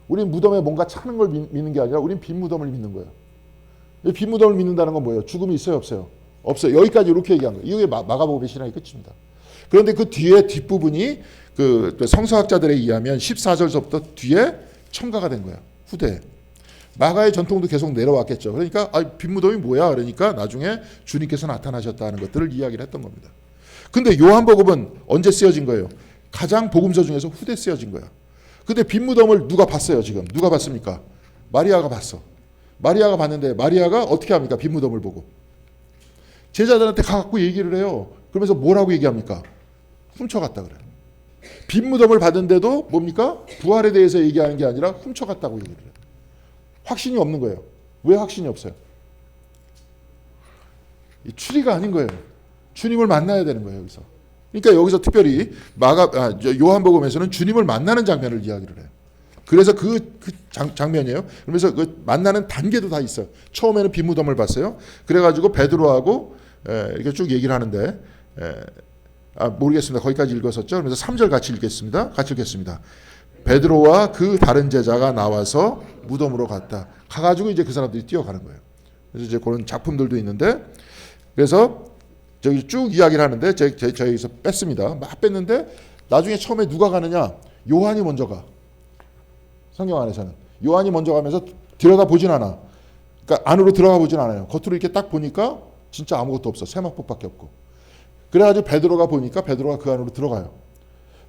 우리는 무덤에 뭔가 차는 걸 믿는 게 아니라 우리는 빈 무덤을 믿는 거예요. 빈 무덤을 믿는다는 건 뭐예요? 죽음이 있어요, 없어요? 없어요. 여기까지 이렇게 얘기한 거예요. 이게 마가복음의 신앙이 끝입니다. 그런데 그 뒤에 뒷부분이 그 성서학자들에 의하면 14절서부터 뒤에 첨가가 된 거예요. 후대에. 마가의 전통도 계속 내려왔겠죠. 그러니까 빈무덤이 뭐야? 그러니까 나중에 주님께서 나타나셨다는 것들을 이야기를 했던 겁니다. 근데 요한복음은 언제 쓰여진 거예요? 가장 복음서 중에서 후대 쓰여진 거야. 근데 빈무덤을 누가 봤어요? 지금 누가 봤습니까? 마리아가 봤어. 마리아가 봤는데 마리아가 어떻게 합니까? 빈무덤을 보고 제자들한테 가갖고 얘기를 해요. 그러면서 뭐라고 얘기합니까? 훔쳐갔다 그래요. 빈무덤을 받은데도 뭡니까? 부활에 대해서 얘기하는 게 아니라 훔쳐갔다고 얘기를 해요. 확신이 없는 거예요. 왜 확신이 없어요? 이 추리가 아닌 거예요. 주님을 만나야 되는 거예요. 여기서. 그러니까 여기서 특별히 요한복음에서는 주님을 만나는 장면을 이야기를 해요. 그래서 그 장면이에요. 그러면서 그 만나는 단계도 다 있어요. 처음에는 빈무덤을 봤어요. 그래가지고 베드로하고 이렇게 쭉 얘기를 하는데 모르겠습니다. 거기까지 읽었었죠. 그래서 3절 같이 읽겠습니다. 베드로와 그 다른 제자가 나와서 무덤으로 갔다. 가가지고 이제 그 사람들이 뛰어가는 거예요. 그래서 이제 그런 작품들도 있는데, 그래서 저기 쭉 이야기를 하는데 저기서 뺐습니다. 막 뺐는데 나중에 처음에 누가 가느냐? 요한이 먼저 가. 성경 안에서는 요한이 먼저 가면서 들여다보진 않아. 그러니까 안으로 들어가 보진 않아요. 겉으로 이렇게 딱 보니까 진짜 아무것도 없어. 세마포밖에 없고. 그래가지고 베드로가 보니까 베드로가 그 안으로 들어가요.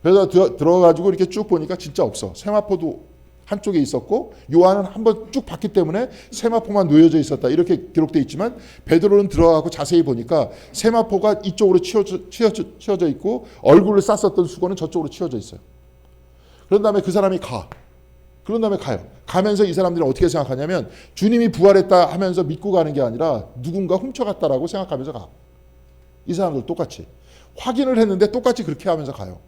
베드로가 들어가가지고 이렇게 쭉 보니까 진짜 없어. 세마포도 한쪽에 있었고 요한은 한번 쭉 봤기 때문에 세마포만 놓여져 있었다. 이렇게 기록되어 있지만 베드로는 들어가고 자세히 보니까 세마포가 이쪽으로 치워져 있고 얼굴을 쌌었던 수건은 저쪽으로 치워져 있어요. 그런 다음에 그 사람이 가. 그런 다음에 가요. 가면서 이 사람들은 어떻게 생각하냐면 주님이 부활했다 하면서 믿고 가는 게 아니라 누군가 훔쳐갔다라고 생각하면서 가. 이 사람들 똑같이. 확인을 했는데 똑같이 그렇게 하면서 가요.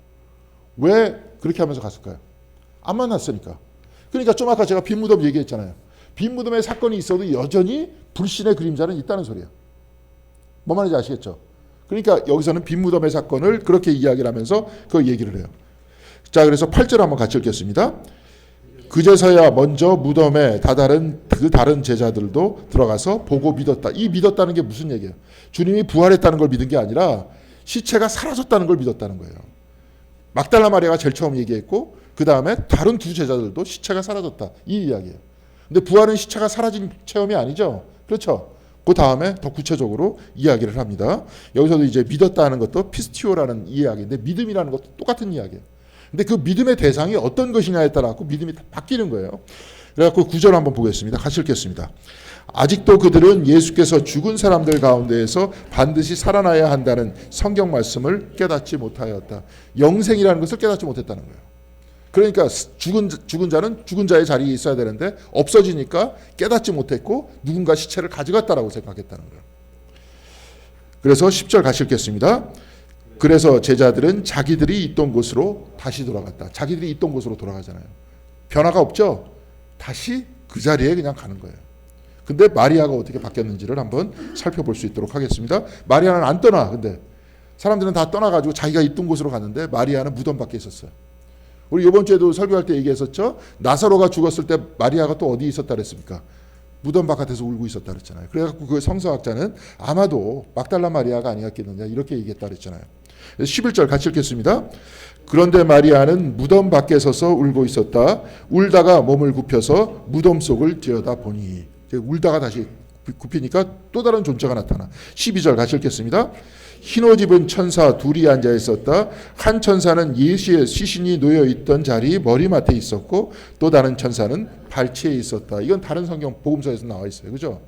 왜 그렇게 하면서 갔을까요? 안 만났으니까. 그러니까 좀 아까 제가 빈무덤 얘기했잖아요. 빈무덤에 사건이 있어도 여전히 불신의 그림자는 있다는 소리예요. 뭔 말인지 아시겠죠? 그러니까 여기서는 빈무덤의 사건을 그렇게 이야기를 하면서 그 얘기를 해요. 자, 그래서 8절 한번 같이 읽겠습니다. 그제서야 먼저 무덤에 다른 제자들도 들어가서 보고 믿었다. 이 믿었다는 게 무슨 얘기예요? 주님이 부활했다는 걸 믿은 게 아니라 시체가 사라졌다는 걸 믿었다는 거예요. 막달라 마리아가 제일 처음 얘기했고 그 다음에 다른 두 제자들도 시체가 사라졌다. 이 이야기예요. 근데 부활은 시체가 사라진 체험이 아니죠. 그렇죠. 그 다음에 더 구체적으로 이야기를 합니다. 여기서도 이제 믿었다는 것도 피스티오라는 이야기인데 믿음이라는 것도 똑같은 이야기예요. 근데 그 믿음의 대상이 어떤 것이냐에 따라 믿음이 바뀌는 거예요. 그래갖고 9절 한번 보겠습니다. 같이 읽겠습니다. 아직도 그들은 예수께서 죽은 사람들 가운데에서 반드시 살아나야 한다는 성경 말씀을 깨닫지 못하였다. 영생이라는 것을 깨닫지 못했다는 거예요. 그러니까 죽은 자는 죽은 자의 자리에 있어야 되는데 없어지니까 깨닫지 못했고 누군가 시체를 가져갔다라고 생각했다는 거예요. 그래서 10절 같이 읽겠습니다. 그래서 제자들은 자기들이 있던 곳으로 다시 돌아갔다. 자기들이 있던 곳으로 돌아가잖아요. 변화가 없죠? 다시 그 자리에 그냥 가는 거예요. 근데 마리아가 어떻게 바뀌었는지를 한번 살펴볼 수 있도록 하겠습니다. 마리아는 안 떠나. 근데 사람들은 다 떠나가지고 자기가 있던 곳으로 갔는데 마리아는 무덤 밖에 있었어요. 우리 이번 주에도 설교할 때 얘기했었죠. 나사로가 죽었을 때 마리아가 또 어디 있었다 그랬습니까? 무덤 바깥에서 울고 있었다 그랬잖아요. 그래갖고 그 성서학자는 아마도 막달라 마리아가 아니었겠느냐 이렇게 얘기했다 그랬잖아요. 11절 같이 읽겠습니다. 그런데 마리아는 무덤 밖에 서서 울고 있었다. 울다가 몸을 굽혀서 무덤 속을 들여다보니. 울다가 다시 굽히니까 또 다른 존재가 나타나. 12절 같이 읽겠습니다. 흰옷 입은 천사 둘이 앉아 있었다. 한 천사는 예수의 시신이 놓여 있던 자리 머리맡에 있었고 또 다른 천사는 발치에 있었다. 이건 다른 성경 복음서에서 나와 있어요. 그죠?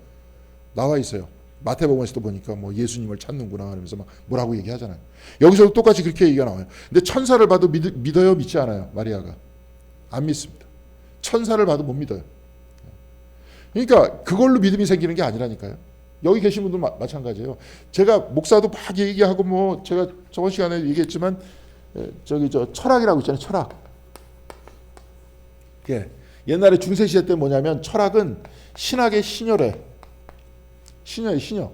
나와 있어요. 마태복음에서도 보니까 뭐 예수님을 찾는구나 하면서 막 뭐라고 얘기하잖아요. 여기서도 똑같이 그렇게 얘기가 나와요. 근데 천사를 봐도 믿어요? 믿지 않아요? 마리아가. 안 믿습니다. 천사를 봐도 못 믿어요. 그러니까 그걸로 믿음이 생기는 게 아니라니까요. 여기 계신 분들 마찬가지예요. 제가 목사도 막 얘기하고 뭐 제가 저번 시간에 얘기했지만 저 철학이라고 있잖아요. 철학. 예. 옛날에 중세시대 때 뭐냐면 철학은 신학의 신여래. 신여예요. 신여.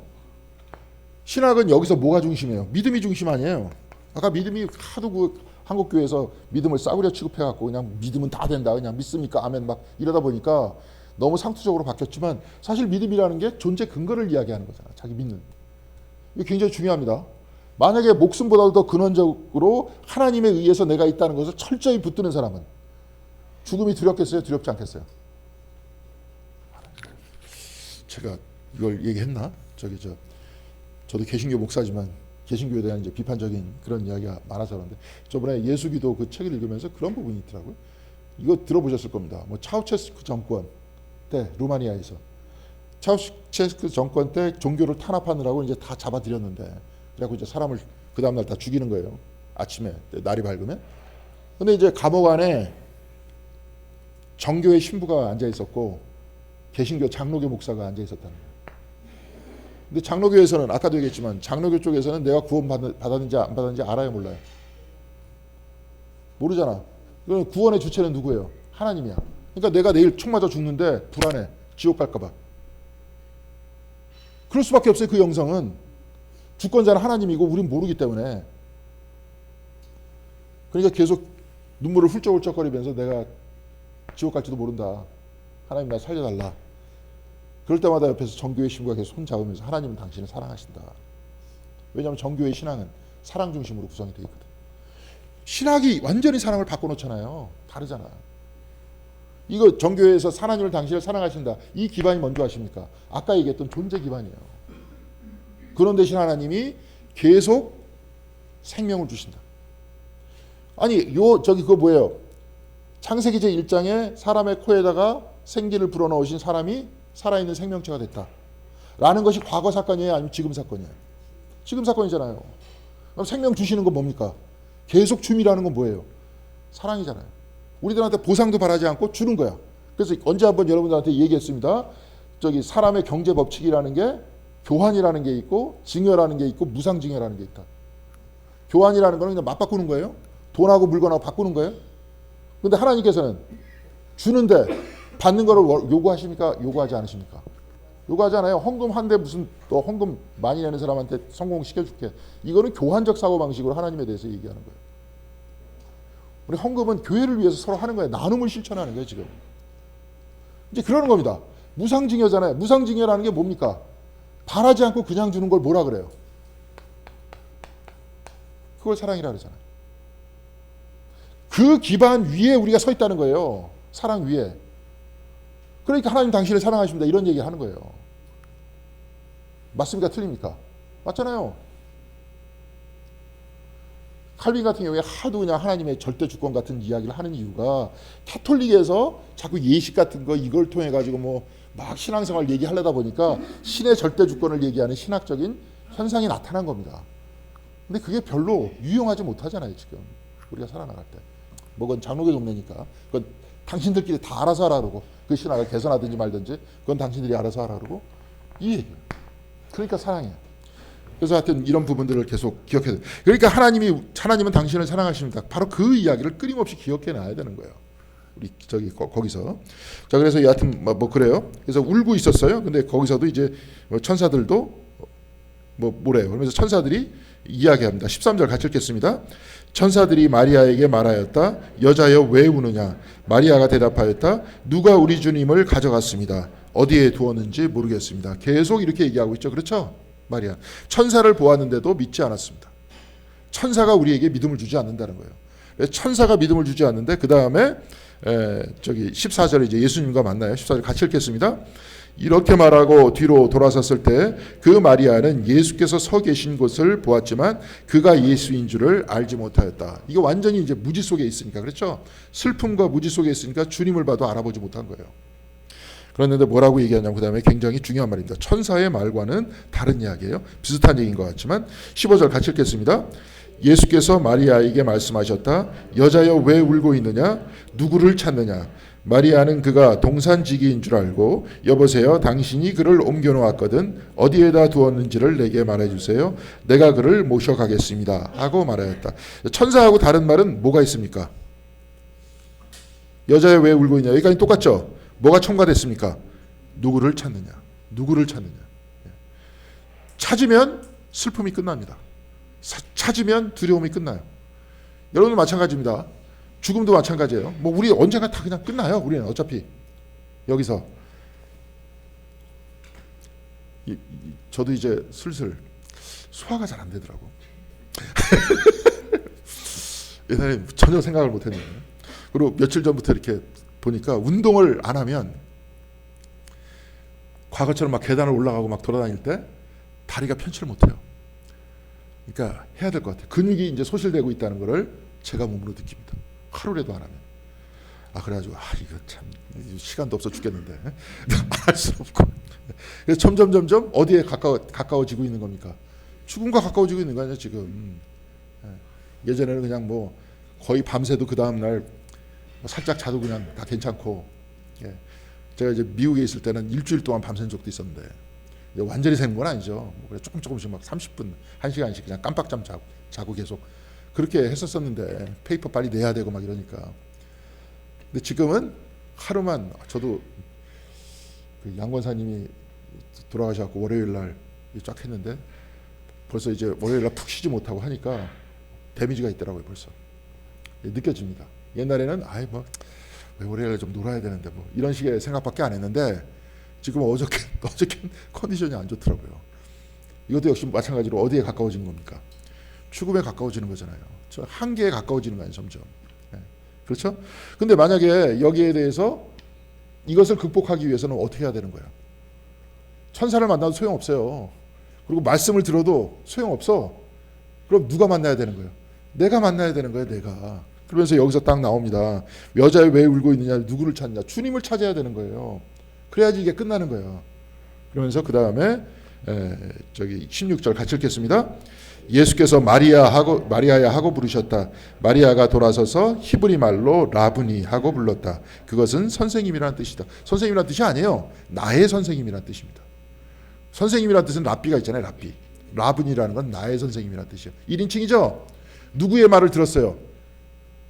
신학은 여기서 뭐가 중심이에요? 믿음이 중심 아니에요. 아까 믿음이 하도 그 한국교회에서 믿음을 싸구려 취급해갖고 그냥 믿으면 다 된다. 그냥 믿습니까? 아멘 막 이러다 보니까 너무 상투적으로 바뀌었지만 사실 믿음이라는 게 존재 근거를 이야기하는 거잖아. 자기 믿는. 이게 굉장히 중요합니다. 만약에 목숨보다도 더 근원적으로 하나님에 의해서 내가 있다는 것을 철저히 붙드는 사람은 죽음이 두렵겠어요? 두렵지 않겠어요? 제가 이걸 얘기했나? 저도 개신교 목사지만 개신교에 대한 이제 비판적인 그런 이야기가 많아서 그런데 저번에 예수기도 그 책을 읽으면서 그런 부분이 있더라고요. 이거 들어보셨을 겁니다. 뭐 차우체스크 정권 때 루마니아에서 차우체스크 정권 때 종교를 탄압하느라고 이제 다 잡아들였는데 그래갖고 이제 사람을 그 다음날 다 죽이는 거예요. 아침에 날이 밝으면. 근데 이제 감옥 안에 정교회 신부가 앉아 있었고 개신교 장로교 목사가 앉아 있었다는 거예요. 근데 장로교에서는 아까도 얘기했지만 장로교 쪽에서는 내가 구원 받았는지 안 받았는지 알아요, 몰라요? 모르잖아. 그럼 구원의 주체는 누구예요? 하나님이야. 그러니까 내가 내일 총 맞아 죽는데 불안해. 지옥 갈까 봐. 그럴 수밖에 없어요. 그 영성은. 주권자는 하나님이고 우린 모르기 때문에. 그러니까 계속 눈물을 훌쩍훌쩍거리면서 내가 지옥 갈지도 모른다. 하나님 나 살려달라. 그럴 때마다 옆에서 정교회 신부가 계속 손 잡으면서 하나님은 당신을 사랑하신다. 왜냐하면 정교회 신앙은 사랑 중심으로 구성이 되어 있거든. 신학이 완전히 사랑을 바꿔놓잖아요. 다르잖아. 이거 정교회에서 하나님을 당신을 사랑하신다. 이 기반이 뭔지 아십니까? 아까 얘기했던 존재 기반이에요. 그런 대신 하나님이 계속 생명을 주신다. 아니 그거 뭐예요? 창세기 제1장에 사람의 코에다가 생기를 불어넣으신 사람이 살아있는 생명체가 됐다. 라는 것이 과거 사건이에요? 아니면 지금 사건이에요? 지금 사건이잖아요. 그럼 생명 주시는 건 뭡니까? 계속 줌이라는 건 뭐예요? 사랑이잖아요. 우리들한테 보상도 바라지 않고 주는 거야. 그래서 언제 한번 여러분들한테 얘기했습니다. 사람의 경제 법칙이라는 게 교환이라는 게 있고 증여라는 게 있고 무상증여라는 게 있다. 교환이라는 거는 그냥 맞바꾸는 거예요. 돈하고 물건하고 바꾸는 거예요. 근데 하나님께서는 주는데 받는 거를 요구하십니까? 요구하지 않으십니까? 요구하잖아요. 헌금 한데 무슨 또 헌금 많이 내는 사람한테 성공시켜줄게. 이거는 교환적 사고방식으로 하나님에 대해서 얘기하는 거예요. 우리 헌금은 교회를 위해서 서로 하는 거예요. 나눔을 실천하는 거예요. 지금 이제 그러는 겁니다. 무상증여잖아요. 무상증여라는 게 뭡니까? 바라지 않고 그냥 주는 걸 뭐라 그래요? 그걸 사랑이라 그러잖아요. 그 기반 위에 우리가 서 있다는 거예요. 사랑 위에. 그러니까 하나님 당신을 사랑하십니다. 이런 얘기를 하는 거예요. 맞습니까? 틀립니까? 맞잖아요. 칼빈 같은 경우에 하도 그냥 하나님의 절대 주권 같은 이야기를 하는 이유가 카톨릭에서 자꾸 예식 같은 거 이걸 통해 가지고 막 신앙생활 얘기하려다 보니까 신의 절대 주권을 얘기하는 신학적인 현상이 나타난 겁니다. 근데 그게 별로 유용하지 못하잖아요. 지금 우리가 살아나갈 때. 그건 장로교 동네니까 그건 당신들끼리 다 알아서 하라 그러고 그 신학을 개선하든지 말든지 그건 당신들이 알아서 하라 그러고 이 그러니까 사랑이에요. 그래서 하여튼 이런 부분들을 계속 기억해야 돼요. 그러니까 하나님은 당신을 사랑하십니다. 바로 그 이야기를 끊임없이 기억해 놔야 되는 거예요. 우리 거기서. 자, 그래서 여하튼 그래요. 그래서 울고 있었어요. 근데 거기서도 이제 천사들도 뭐래요. 그러면서 천사들이 이야기합니다. 13절 같이 읽겠습니다. 천사들이 마리아에게 말하였다. 여자여 왜 우느냐? 마리아가 대답하였다. 누가 우리 주님을 가져갔습니다. 어디에 두었는지 모르겠습니다. 계속 이렇게 얘기하고 있죠. 그렇죠? 마리아. 천사를 보았는데도 믿지 않았습니다. 천사가 우리에게 믿음을 주지 않는다는 거예요. 천사가 믿음을 주지 않는데 그 다음에 14절에 이제 예수님과 만나요. 14절 같이 읽겠습니다. 이렇게 말하고 뒤로 돌아섰을 때 그 마리아는 예수께서 서 계신 곳을 보았지만 그가 예수인 줄을 알지 못하였다. 이게 완전히 이제 무지 속에 있으니까 그렇죠? 슬픔과 무지 속에 있으니까 주님을 봐도 알아보지 못한 거예요. 그런데 뭐라고 얘기하냐면 그 다음에 굉장히 중요한 말입니다. 천사의 말과는 다른 이야기예요. 비슷한 얘기인 것 같지만 15절 같이 읽겠습니다. 예수께서 마리아에게 말씀하셨다. 여자여 왜 울고 있느냐? 누구를 찾느냐? 마리아는 그가 동산지기인 줄 알고 여보세요 당신이 그를 옮겨놓았거든 어디에다 두었는지를 내게 말해주세요. 내가 그를 모셔가겠습니다 하고 말하였다. 천사하고 다른 말은 뭐가 있습니까? 여자여 왜 울고 있냐? 여기까지 똑같죠? 뭐가 첨가됐습니까? 누구를 찾느냐? 누구를 찾느냐? 찾으면 슬픔이 끝납니다. 찾으면 두려움이 끝나요. 여러분도 마찬가지입니다. 죽음도 마찬가지예요. 우리 언젠가 다 그냥 끝나요. 우리는 어차피 여기서. 저도 이제 슬슬 소화가 잘 안 되더라고. 옛날에 전혀 생각을 못했는데. 그리고 며칠 전부터 이렇게 보니까 운동을 안 하면 과거처럼 막 계단을 올라가고 막 돌아다닐 때 다리가 편치를 못해요. 그러니까 해야 될 것 같아요. 근육이 이제 소실되고 있다는 것을 제가 몸으로 느낍니다. 하루라도 안 하면. 그래가지고 이거 참 시간도 없어 죽겠는데 할 수 없고. 그래서 점점 어디에 가까워지고 있는 겁니까? 죽음과 가까워지고 있는 거 아니야 지금. 예전에는 그냥 뭐 거의 밤새도 그 다음 날 살짝 자도 그냥 다 괜찮고. 제가 이제 미국에 있을 때는 일주일 동안 밤샌 적도 있었는데 완전히 새는 건 아니죠. 조금씩 막 30분, 1시간씩 그냥 깜빡잠 자고 계속 그렇게 했었었는데 페이퍼 빨리 내야 되고 막 이러니까. 근데 지금은 하루만 저도 그 양 권사님이 돌아가셔갖고 월요일 날 쫙 했는데 벌써 이제 월요일 날 푹 쉬지 못하고 하니까 데미지가 있더라고요. 벌써 느껴집니다. 옛날에는 왜 월요일에 좀 놀아야 되는데 뭐 이런 식의 생각밖에 안 했는데 지금 어저께 컨디션이 안 좋더라고요. 이것도 역시 마찬가지로 어디에 가까워진 겁니까? 죽음에 가까워지는 거잖아요. 저 한계에 가까워지는 거 아니에요, 점점. 그렇죠? 근데 만약에 여기에 대해서 이것을 극복하기 위해서는 어떻게 해야 되는 거야? 천사를 만나도 소용없어요. 그리고 말씀을 들어도 소용없어. 그럼 누가 만나야 되는 거예요? 내가 만나야 되는 거예요, 내가. 그러면서 여기서 딱 나옵니다. 여자애 왜 울고 있느냐? 누구를 찾냐? 주님을 찾아야 되는 거예요. 그래야지 이게 끝나는 거예요. 그러면서 그 다음에 16절 같이 읽겠습니다. 예수께서 마리아야 하고 부르셨다. 마리아가 돌아서서 히브리 말로 라브니 하고 불렀다. 그것은 선생님이라는 뜻이다. 선생님이라는 뜻이 아니에요. 나의 선생님이라는 뜻입니다. 선생님이라는 뜻은 랍비가 있잖아요. 랍비. 라브니라는 건 나의 선생님이라는 뜻이에요. 1인칭이죠. 누구의 말을 들었어요?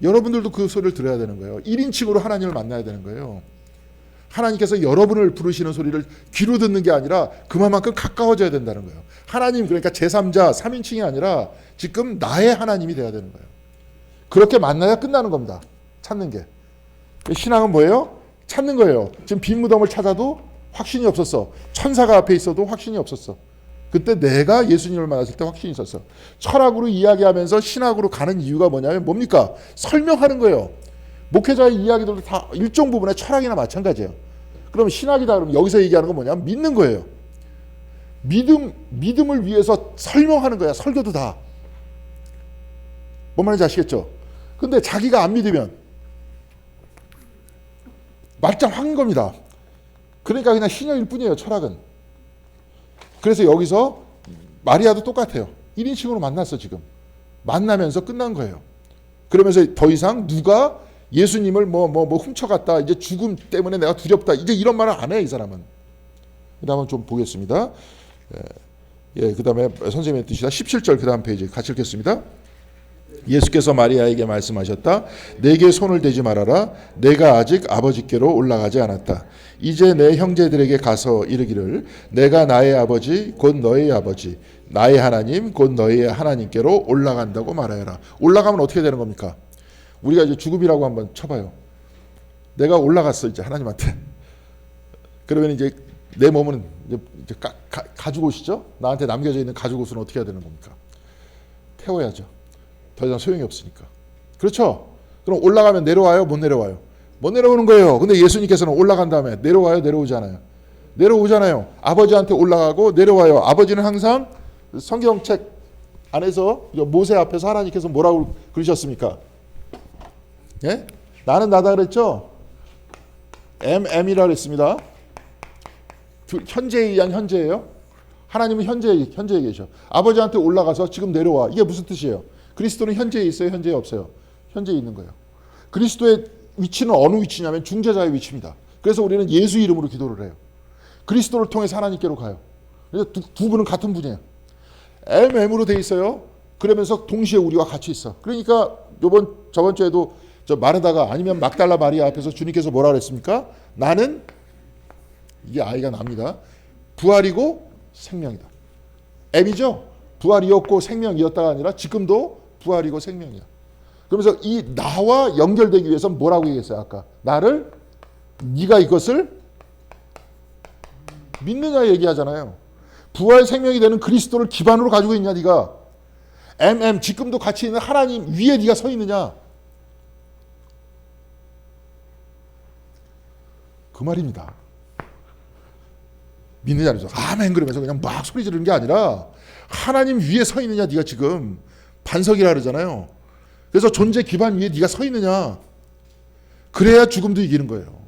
여러분들도 그 소리를 들어야 되는 거예요. 1인칭으로 하나님을 만나야 되는 거예요. 하나님께서 여러분을 부르시는 소리를 귀로 듣는 게 아니라 그만큼 가까워져야 된다는 거예요. 하나님, 그러니까 제3자 3인칭이 아니라 지금 나의 하나님이 돼야 되는 거예요. 그렇게 만나야 끝나는 겁니다. 찾는 게. 신앙은 뭐예요? 찾는 거예요. 지금 빈 무덤을 찾아도 확신이 없었어. 천사가 앞에 있어도 확신이 없었어. 그때 내가 예수님을 만났을 때 확신이 있었어. 철학으로 이야기하면서 신학으로 가는 이유가 뭐냐면 뭡니까? 설명하는 거예요. 목회자의 이야기들도 다 일정 부분의 철학이나 마찬가지예요. 그럼 신학이다 그러면 여기서 얘기하는 건 뭐냐면 믿는 거예요. 믿음을 위해서 설명하는 거야. 설교도 다. 뭔 말인지 아시겠죠? 근데 자기가 안 믿으면 말짱 확인 겁니다. 그러니까 그냥 신여일 뿐이에요. 철학은. 그래서 여기서 마리아도 똑같아요. 1인칭으로 만났어 지금. 만나면서 끝난 거예요. 그러면서 더 이상 누가 예수님을 뭐 훔쳐갔다. 이제 죽음 때문에 내가 두렵다. 이제 이런 말을 안 해, 이 사람은. 그 다음은 좀 보겠습니다. 그 다음에 선생님의 뜻이다. 17절 그 다음 페이지 같이 읽겠습니다. 예수께서 마리아에게 말씀하셨다. 내게 손을 대지 말아라. 내가 아직 아버지께로 올라가지 않았다. 이제 내 형제들에게 가서 이르기를 내가 나의 아버지 곧 너의 아버지 나의 하나님 곧 너의 하나님께로 올라간다고 말하여라. 올라가면 어떻게 되는 겁니까? 우리가 이제 죽음이라고 한번 쳐봐요. 내가 올라갔어 이제 하나님한테. 그러면 이제 내 몸은 이제 가죽 옷이죠. 나한테 남겨져 있는 가죽 옷은 어떻게 해야 되는 겁니까? 태워야죠. 더 이상 소용이 없으니까. 그렇죠? 그럼 올라가면 내려와요? 못 내려와요? 못 내려오는 거예요. 근데 예수님께서는 올라간 다음에 내려와요? 내려오잖아요. 내려오잖아요. 아버지한테 올라가고 내려와요. 아버지는 항상 성경책 안에서 모세 앞에서 하나님께서 뭐라고 그러셨습니까? 예? 나는 나다 그랬죠? MM이라 그랬습니다. 현재에 의한 현재예요. 하나님은 현재에 계셔. 아버지한테 올라가서 지금 내려와. 이게 무슨 뜻이에요? 그리스도는 현재에 있어요? 현재에 없어요? 현재에 있는 거예요. 그리스도의 위치는 어느 위치냐면 중재자의 위치입니다. 그래서 우리는 예수 이름으로 기도를 해요. 그리스도를 통해서 하나님께로 가요. 그래서 두 분은 같은 분이에요. MM으로 돼 있어요. 그러면서 동시에 우리와 같이 있어. 그러니까 저번 주에도 저 마르다가 아니면 막달라 마리아 앞에서 주님께서 뭐라 그랬습니까? 나는 이게 아이가 납니다. 부활이고 생명이다. M이죠. 부활이었고 생명이었다가 아니라 지금도 부활이고 생명이야. 그러면서 이 나와 연결되기 위해서 뭐라고 얘기했어요? 아까 나를 네가 이것을 믿느냐 얘기하잖아요. 부활 생명이 되는 그리스도를 기반으로 가지고 있냐 네가. MM 지금도 같이 있는 하나님 위에 네가 서 있느냐. 그 말입니다. 믿느냐 그래서 아멘 그러면서 그냥 막 소리 지르는 게 아니라 하나님 위에 서 있느냐 네가 지금 반석이라 그러잖아요. 그래서 존재 기반 위에 네가 서 있느냐. 그래야 죽음도 이기는 거예요.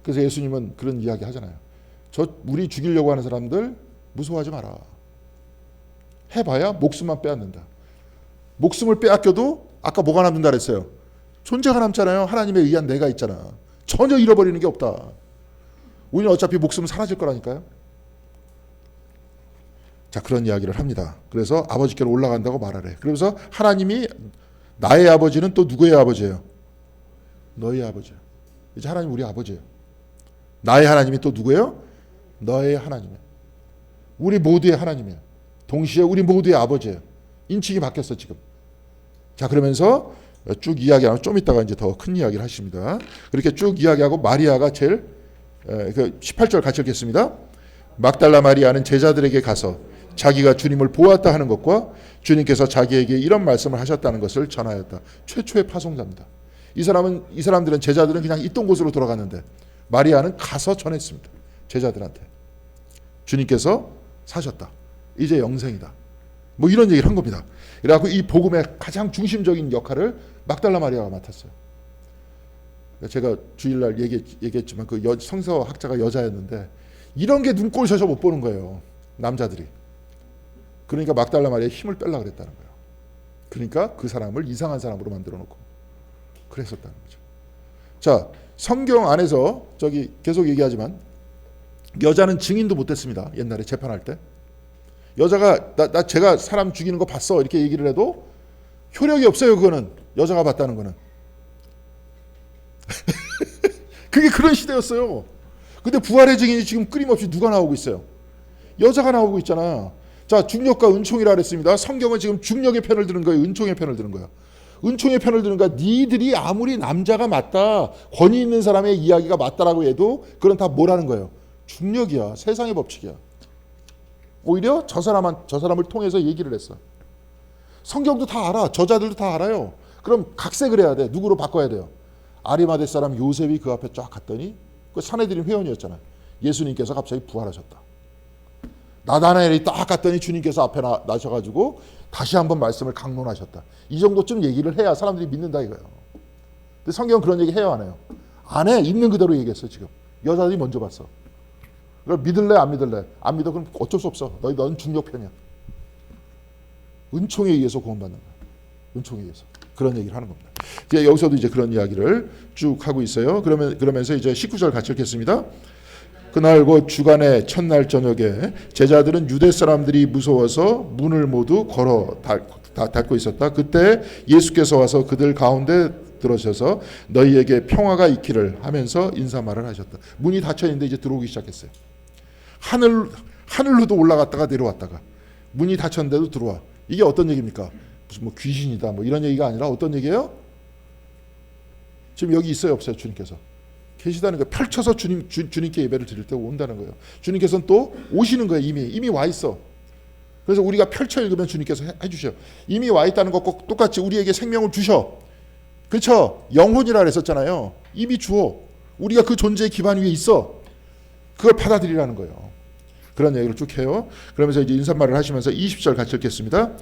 그래서 예수님은 그런 이야기 하잖아요. 우리 죽이려고 하는 사람들 무서워하지 마라. 해봐야 목숨만 빼앗는다. 목숨을 빼앗겨도 아까 뭐가 남는다 그랬어요? 존재가 남잖아요. 하나님에 의한 내가 있잖아. 전혀 잃어버리는 게 없다. 우리는 어차피 목숨은 사라질 거라니까요. 자, 그런 이야기를 합니다. 그래서 아버지께로 올라간다고 말하래. 그러면서 하나님이 나의 아버지는 또 누구의 아버지예요? 너의 아버지예요. 이제 하나님 우리 아버지예요. 나의 하나님이 또 누구예요? 너의 하나님이에요. 우리 모두의 하나님이에요. 동시에 우리 모두의 아버지예요. 인칭이 바뀌었어 지금. 자, 그러면서 쭉 이야기하면 좀 이따가 이제 더 큰 이야기를 하십니다. 그렇게 쭉 이야기하고 마리아가 제일 18절 같이 읽겠습니다. 막달라 마리아는 제자들에게 가서 자기가 주님을 보았다 하는 것과 주님께서 자기에게 이런 말씀을 하셨다는 것을 전하였다. 최초의 파송자입니다. 이 사람들은 제자들은 그냥 있던 곳으로 돌아갔는데 마리아는 가서 전했습니다. 제자들한테 주님께서 사셨다. 이제 영생이다. 뭐 이런 얘기를 한 겁니다. 그래갖고 이 복음의 가장 중심적인 역할을 막달라 마리아가 맡았어요. 제가 주일날 얘기했지만 그 성서학자가 여자였는데 이런 게 눈꼴 셔서 못 보는 거예요. 남자들이. 그러니까 막달라 마리아의 힘을 빼려고 그랬다는 거예요. 그러니까 그 사람을 이상한 사람으로 만들어 놓고 그랬었다는 거죠. 자, 성경 안에서 저기 계속 얘기하지만 여자는 증인도 못했습니다. 옛날에 재판할 때. 여자가 제가 사람 죽이는 거 봤어 이렇게 얘기를 해도 효력이 없어요. 그거는 여자가 봤다는 거는. 그게 그런 시대였어요. 근데 부활의 증인이 지금 끊임없이 누가 나오고 있어요? 여자가 나오고 있잖아. 자, 중력과 은총이라 그랬습니다. 성경은 지금 중력의 편을 드는 거예요? 은총의 편을 드는 거예요? 은총의 편을 드는 거야. 니들이 아무리 남자가 맞다, 권위 있는 사람의 이야기가 맞다라고 해도 그건 다 뭐라는 거예요? 중력이야. 세상의 법칙이야. 오히려 저 사람을 통해서 얘기를 했어. 성경도 다 알아. 저자들도 다 알아요. 그럼 각색을 해야 돼. 누구로 바꿔야 돼요? 아리마대 사람 요셉이 그 앞에 쫙 갔더니 그 사내들인 회원이었잖아요. 예수님께서 갑자기 부활하셨다. 나다나엘이 딱 갔더니 주님께서 앞에 나셔가지고 다시 한번 말씀을 강론하셨다. 이 정도쯤 얘기를 해야 사람들이 믿는다 이거예요. 근데 성경은 그런 얘기 해요, 안 해요? 안 해. 있는 그대로 얘기했어 지금. 여자들이 먼저 봤어. 그걸 믿을래 안 믿을래? 안 믿어 그럼 어쩔 수 없어. 넌 중력편이야. 은총에 의해서 구원받는 거야. 은총에 의해서. 그런 얘기를 하는 겁니다. 이제 여기서도 이제 그런 이야기를 쭉 하고 있어요. 그러면서 이제 19절 같이 읽겠습니다. 그날 곧 주간의 첫날 저녁에 제자들은 유대 사람들이 무서워서 문을 모두 걸어 닫고 있었다. 그때 예수께서 와서 그들 가운데 들어서서 너희에게 평화가 있기를 하면서 인사말을 하셨다. 문이 닫혀 있는데 이제 들어오기 시작했어요. 하늘로도 올라갔다가 내려왔다가 문이 닫혔는데도 들어와. 이게 어떤 얘기입니까? 무슨 뭐 귀신이다 뭐 이런 얘기가 아니라 어떤 얘기예요? 지금 여기 있어요 없어요? 주님께서 계시다는 거예요. 펼쳐서 주님께 예배를 드릴 때 온다는 거예요. 주님께서는 또 오시는 거예요. 이미 와 있어. 그래서 우리가 펼쳐 읽으면 주님께서 해주셔. 이미 와 있다는 것과 똑같이 우리에게 생명을 주셔. 그렇죠? 영혼이라 그랬었잖아요. 이미 주어. 우리가 그 존재의 기반 위에 있어. 그걸 받아들이라는 거예요. 그런 얘기를 쭉 해요. 그러면서 이제 인사말을 하시면서 20절 같이 읽겠습니다.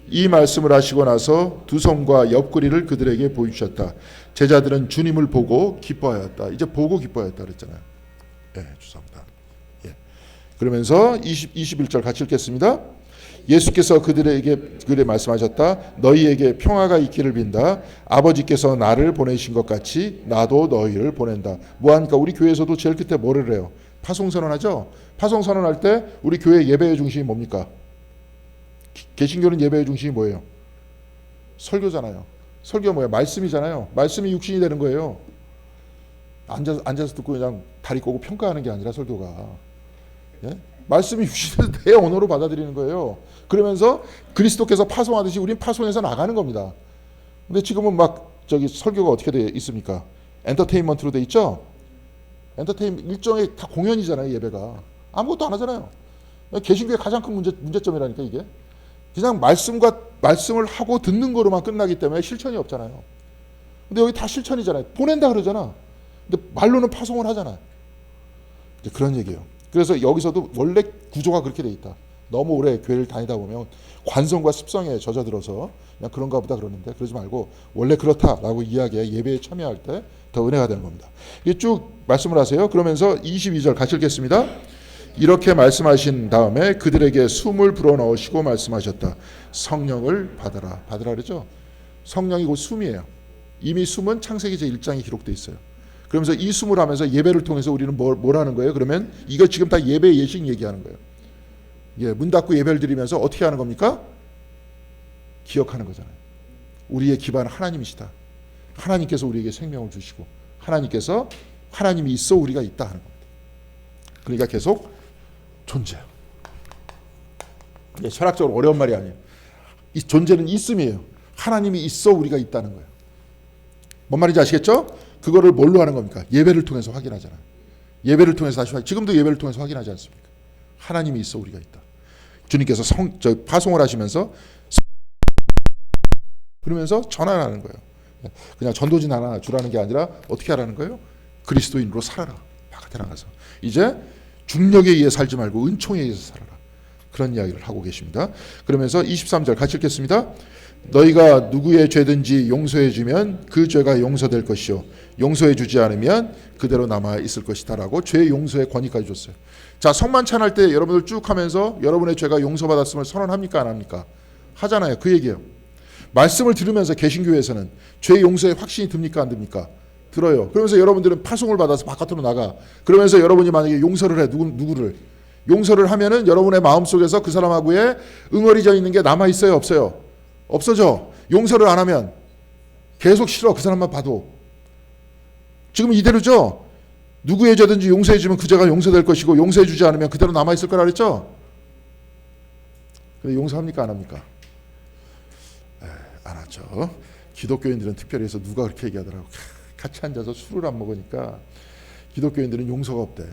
이 말씀을 하시고 나서 두 손과 옆구리를 그들에게 보여주셨다. 제자들은 주님을 보고 기뻐하였다. 이제 보고 기뻐하였다 그랬잖아요. 예, 죄송합니다. 예. 그러면서 21절 같이 읽겠습니다. 예수께서 그들에게 말씀하셨다. 너희에게 평화가 있기를 빈다. 아버지께서 나를 보내신 것 같이 나도 너희를 보낸다. 뭐하니까 우리 교회에서도 제일 끝에 뭐를 해요? 파송선언하죠. 파송선언할 때 우리 교회 예배의 중심이 뭡니까? 개신교는 예배의 중심이 뭐예요? 설교잖아요. 설교 뭐예요? 말씀이잖아요. 말씀이 육신이 되는 거예요. 앉아서 듣고 그냥 다리 꼬고 평가하는 게 아니라 설교가. 예? 말씀이 육신이 내 언어로 받아들이는 거예요. 그러면서 그리스도께서 파송하듯이 우린 파송해서 나가는 겁니다. 근데 지금은 막 저기 설교가 어떻게 돼 있습니까? 엔터테인먼트로 돼 있죠? 일종의 다 공연이잖아요. 예배가. 아무것도 안 하잖아요. 개신교의 가장 큰 문제점이라니까 이게. 그냥 말씀을 하고 듣는 거로만 끝나기 때문에 실천이 없잖아요. 근데 여기 다 실천이잖아요. 보낸다 그러잖아. 근데 말로는 파송을 하잖아요. 그런 얘기예요. 그래서 여기서도 원래 구조가 그렇게 돼 있다. 너무 오래 교회를 다니다 보면 관성과 습성에 젖어들어서 그냥 그런가 보다 그러는데 그러지 말고 원래 그렇다라고 이야기해 예배에 참여할 때 더 은혜가 되는 겁니다. 이게 쭉 말씀을 하세요. 그러면서 22절 같이 읽겠습니다. 이렇게 말씀하신 다음에 그들에게 숨을 불어넣으시고 말씀하셨다. 성령을 받으라. 받으라 그러죠. 성령이 곧 숨이에요. 이미 숨은 창세기 제1장에 기록되어 있어요. 그러면서 이 숨을 하면서 예배를 통해서 우리는 뭘 하는 거예요? 그러면 이거 지금 다 예배 예식 얘기하는 거예요. 예, 문 닫고 예배를 드리면서 어떻게 하는 겁니까? 기억하는 거잖아요. 우리의 기반은 하나님이시다. 하나님께서 우리에게 생명을 주시고 하나님께서 하나님이 있어 우리가 있다 하는 겁니다. 그러니까 계속 존재. 예, 철학적으로 어려운 말이 아니에요. 이 존재는 있음이에요. 하나님이 있어 우리가 있다는 거예요. 뭔 말인지 아시겠죠? 그거를 뭘로 하는 겁니까? 예배를 통해서 확인하잖아요. 예배를 통해서 다시 지금도 예배를 통해서 확인하지 않습니까? 하나님이 있어 우리가 있다. 주님께서 파송을 하시면서 그러면서 전환하는 거예요. 그냥 전도진 하나 주라는 게 아니라 어떻게 하라는 거예요? 그리스도인으로 살아라. 바깥에 나가서 이제 중력에 의해 살지 말고 은총에 의해서 살아라. 그런 이야기를 하고 계십니다. 그러면서 23절 같이 읽겠습니다. 너희가 누구의 죄든지 용서해 주면 그 죄가 용서될 것이요 용서해 주지 않으면 그대로 남아 있을 것이다 라고 죄 용서의 권위까지 줬어요. 자, 성만 찬할 때 여러분들 쭉 하면서 여러분의 죄가 용서받았음을 선언합니까 안 합니까? 하잖아요. 그 얘기예요. 말씀을 들으면서 개신교에서는 죄 용서에 확신이 듭니까 안 듭니까? 들어요. 그러면서 여러분들은 파송을 받아서 바깥으로 나가. 그러면서 여러분이 만약에 용서를 해. 누구를? 용서를 하면은 여러분의 마음속에서 그 사람하고의 응어리져 있는 게 남아 있어요, 없어요? 없어져. 용서를 안 하면 계속 싫어. 그 사람만 봐도. 지금 이대로죠. 누구의 죄든지 용서해 주면 그 죄가 용서될 것이고 용서해 주지 않으면 그대로 남아 있을 거라 그랬죠. 근데 용서합니까 안 합니까? 안 하죠. 기독교인들은 특별히 해서 누가 그렇게 얘기하더라고. 같이 앉아서 술을 안 먹으니까 기독교인들은 용서가 없대.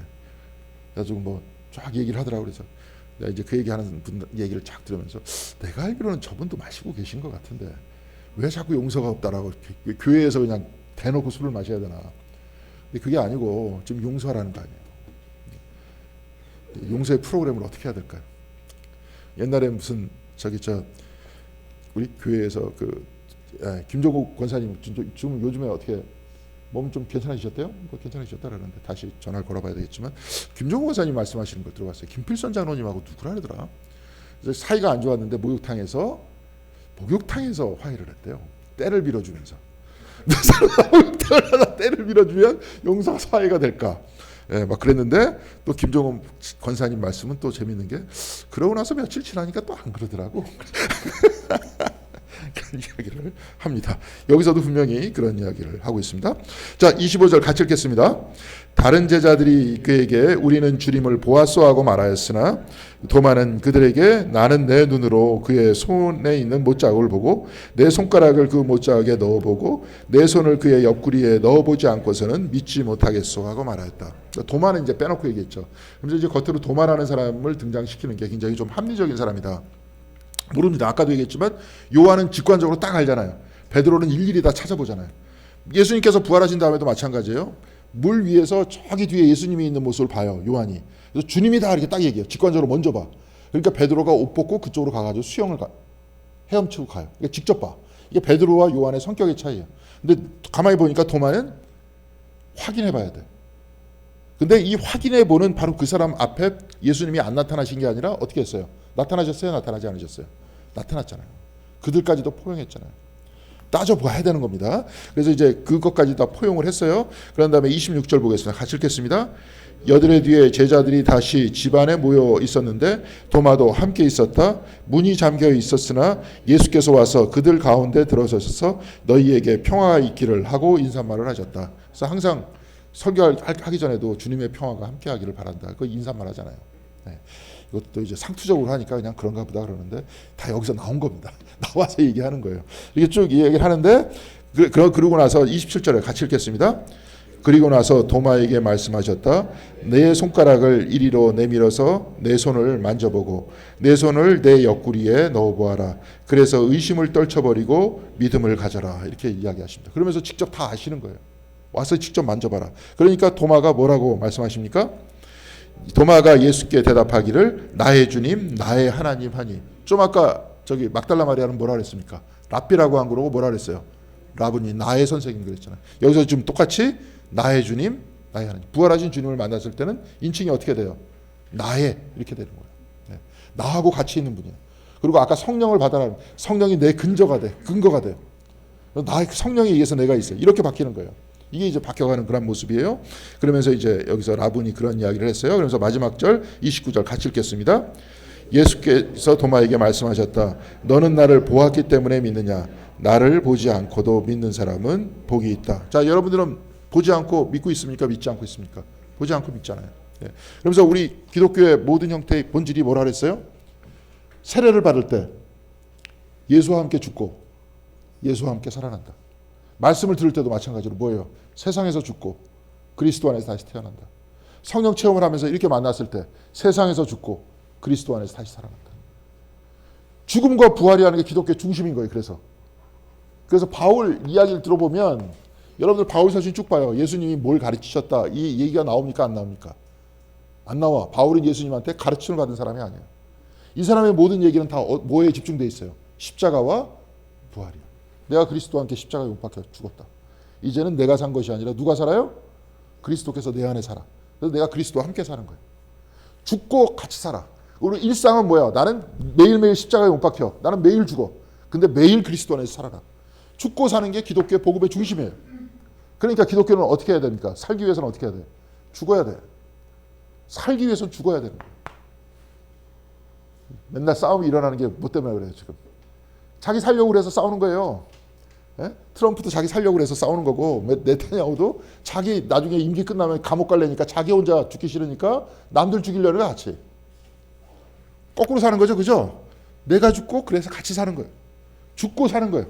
그래가지고 뭐 쫙 얘기를 하더라고. 그래서 내가 이제 그 얘기하는 분 얘기를 쫙 들으면서 내가 알기로는 저분도 마시고 계신 것 같은데 왜 자꾸 용서가 없다라고 왜 교회에서 그냥 대놓고 술을 마셔야 되나. 근데 그게 아니고 지금 용서하라는 거 아니에요. 용서의 프로그램을 어떻게 해야 될까요? 옛날에 무슨 우리 교회에서 김종국 권사님 지금 요즘에 어떻게 몸 좀 괜찮아지셨대요? 뭐 괜찮아지셨다 그러는데 다시 전화를 걸어봐야 되겠지만 김종국 권사님 말씀하시는 걸 들어봤어요. 김필선 장로님하고 누구라 그러더라. 그래서 사이가 안 좋았는데 목욕탕에서 화해를 했대요. 때를 빌어주면서. 목욕탕을 하다 때를 빌어주면 용서가 화해가 될까? 예, 막 그랬는데 또 김종국 권사님 말씀은 또 재밌는 게 그러고 나서 며칠 지나니까 또 안 그러더라고. 그런 이야기를 합니다. 여기서도 분명히 그런 이야기를 하고 있습니다. 자, 25절 같이 읽겠습니다. 다른 제자들이 그에게 우리는 주님을 보았소 하고 말하였으나 도마는 그들에게 나는 내 눈으로 그의 손에 있는 못자국을 보고 내 손가락을 그 못자국에 넣어보고 내 손을 그의 옆구리에 넣어보지 않고서는 믿지 못하겠소 하고 말하였다. 도마는 이제 빼놓고 얘기했죠. 그래서 이제 겉으로 도마라는 사람을 등장시키는 게 굉장히 좀 합리적인 사람이다. 모릅니다. 아까도 얘기했지만 요한은 직관적으로 딱 알잖아요. 베드로는 일일이 다 찾아보잖아요. 예수님께서 부활하신 다음에도 마찬가지예요. 물 위에서 저기 뒤에 예수님이 있는 모습을 봐요. 요한이. 그래서 주님이 다 이렇게 딱 얘기해요. 직관적으로 먼저 봐. 그러니까 베드로가 옷 벗고 그쪽으로 가가지고 수영을 헤엄치고 가요. 그러니까 직접 봐. 이게 베드로와 요한의 성격의 차이예요. 근데 가만히 보니까 도마는 확인해 봐야 돼. 근데 이 확인해 보는 바로 그 사람 앞에 예수님이 안 나타나신 게 아니라 어떻게 했어요? 나타나셨어요? 나타나지 않으셨어요? 나타났잖아요. 그들까지도 포용했잖아요. 따져봐야 되는 겁니다. 그래서 이제 그것까지 다 포용을 했어요. 그런 다음에 26절 보겠습니다. 같이 읽겠습니다. 여드레 뒤에 제자들이 다시 집안에 모여 있었는데 도마도 함께 있었다. 문이 잠겨 있었으나 예수께서 와서 그들 가운데 들어서셔서 너희에게 평화가 있기를 하고 인사말을 하셨다. 그래서 항상 설교하기 전에도 주님의 평화가 함께 하기를 바란다. 그 인사말 하잖아요. 네. 이것도 이제 상투적으로 하니까 그냥 그런가 보다 그러는데 다 여기서 나온 겁니다. 나와서 얘기하는 거예요. 이게 쭉 얘기를 하는데 그러고 나서 27절에 같이 읽겠습니다. 그리고 나서 도마에게 말씀하셨다. 내 손가락을 이리로 내밀어서 내 손을 만져보고 내 손을 내 옆구리에 넣어보아라. 그래서 의심을 떨쳐버리고 믿음을 가져라. 이렇게 이야기하십니다. 그러면서 직접 다 아시는 거예요. 와서 직접 만져봐라. 그러니까 도마가 뭐라고 말씀하십니까? 도마가 예수께 대답하기를 나의 주님 나의 하나님 하니. 좀 아까 저기 막달라 마리아는 뭐라 그랬습니까? 랍비라고 한 거고 뭐라 그랬어요? 라브니 나의 선생님 그랬잖아요. 여기서 지금 똑같이 나의 주님 나의 하나님. 부활하신 주님을 만났을 때는 인칭이 어떻게 돼요? 나의 이렇게 되는 거예요. 네. 나하고 같이 있는 분이에요. 그리고 아까 성령을 받아라. 성령이 내 근저가 돼. 근거가 돼요. 나 성령에 의해서 내가 있어요. 이렇게 바뀌는 거예요. 이게 이제 바뀌어가는 그런 모습이에요. 그러면서 이제 여기서 라분이 그런 이야기를 했어요. 그러면서 마지막 절 29절 같이 읽겠습니다. 예수께서 도마에게 말씀하셨다. 너는 나를 보았기 때문에 믿느냐? 나를 보지 않고도 믿는 사람은 복이 있다. 자, 여러분들은 보지 않고 믿고 있습니까? 믿지 않고 있습니까? 보지 않고 믿잖아요. 네. 그러면서 우리 기독교의 모든 형태의 본질이 뭐라 그랬어요? 세례를 받을 때 예수와 함께 죽고 예수와 함께 살아난다. 말씀을 들을 때도 마찬가지로 뭐예요? 세상에서 죽고 그리스도 안에서 다시 태어난다. 성령 체험을 하면서 이렇게 만났을 때 세상에서 죽고 그리스도 안에서 다시 살아난다. 죽음과 부활이라는 게 기독교의 중심인 거예요. 그래서 바울 이야기를 들어보면 여러분들 바울 서신 쭉 봐요. 예수님이 뭘 가르치셨다. 이 얘기가 나옵니까? 안 나옵니까? 안 나와. 바울은 예수님한테 가르침을 받은 사람이 아니에요. 이 사람의 모든 얘기는 다 뭐에 집중되어 있어요? 십자가와 부활이요. 내가 그리스도와 함께 십자가에 못 박혀 죽었다. 이제는 내가 산 것이 아니라 누가 살아요? 그리스도께서 내 안에 살아. 그래서 내가 그리스도와 함께 사는 거예요. 죽고 같이 살아. 우리 일상은 뭐야? 나는 매일매일 십자가에 못 박혀. 나는 매일 죽어. 근데 매일 그리스도 안에서 살아라. 죽고 사는 게 기독교의 복음의 중심이에요. 그러니까 기독교는 어떻게 해야 됩니까? 살기 위해서는 어떻게 해야 돼? 죽어야 돼. 살기 위해서는 죽어야 되는 거예요. 맨날 싸움이 일어나는 게 뭐 때문에 그래요 지금? 자기 살려고 그래서 싸우는 거예요. 예? 트럼프도 자기 살려고 그래서 싸우는 거고 네타냐후도 자기 나중에 임기 끝나면 감옥 갈래니까 자기 혼자 죽기 싫으니까 남들 죽이려는 거 같이. 거꾸로 사는 거죠. 그죠? 내가 죽고 그래서 같이 사는 거예요. 죽고 사는 거예요.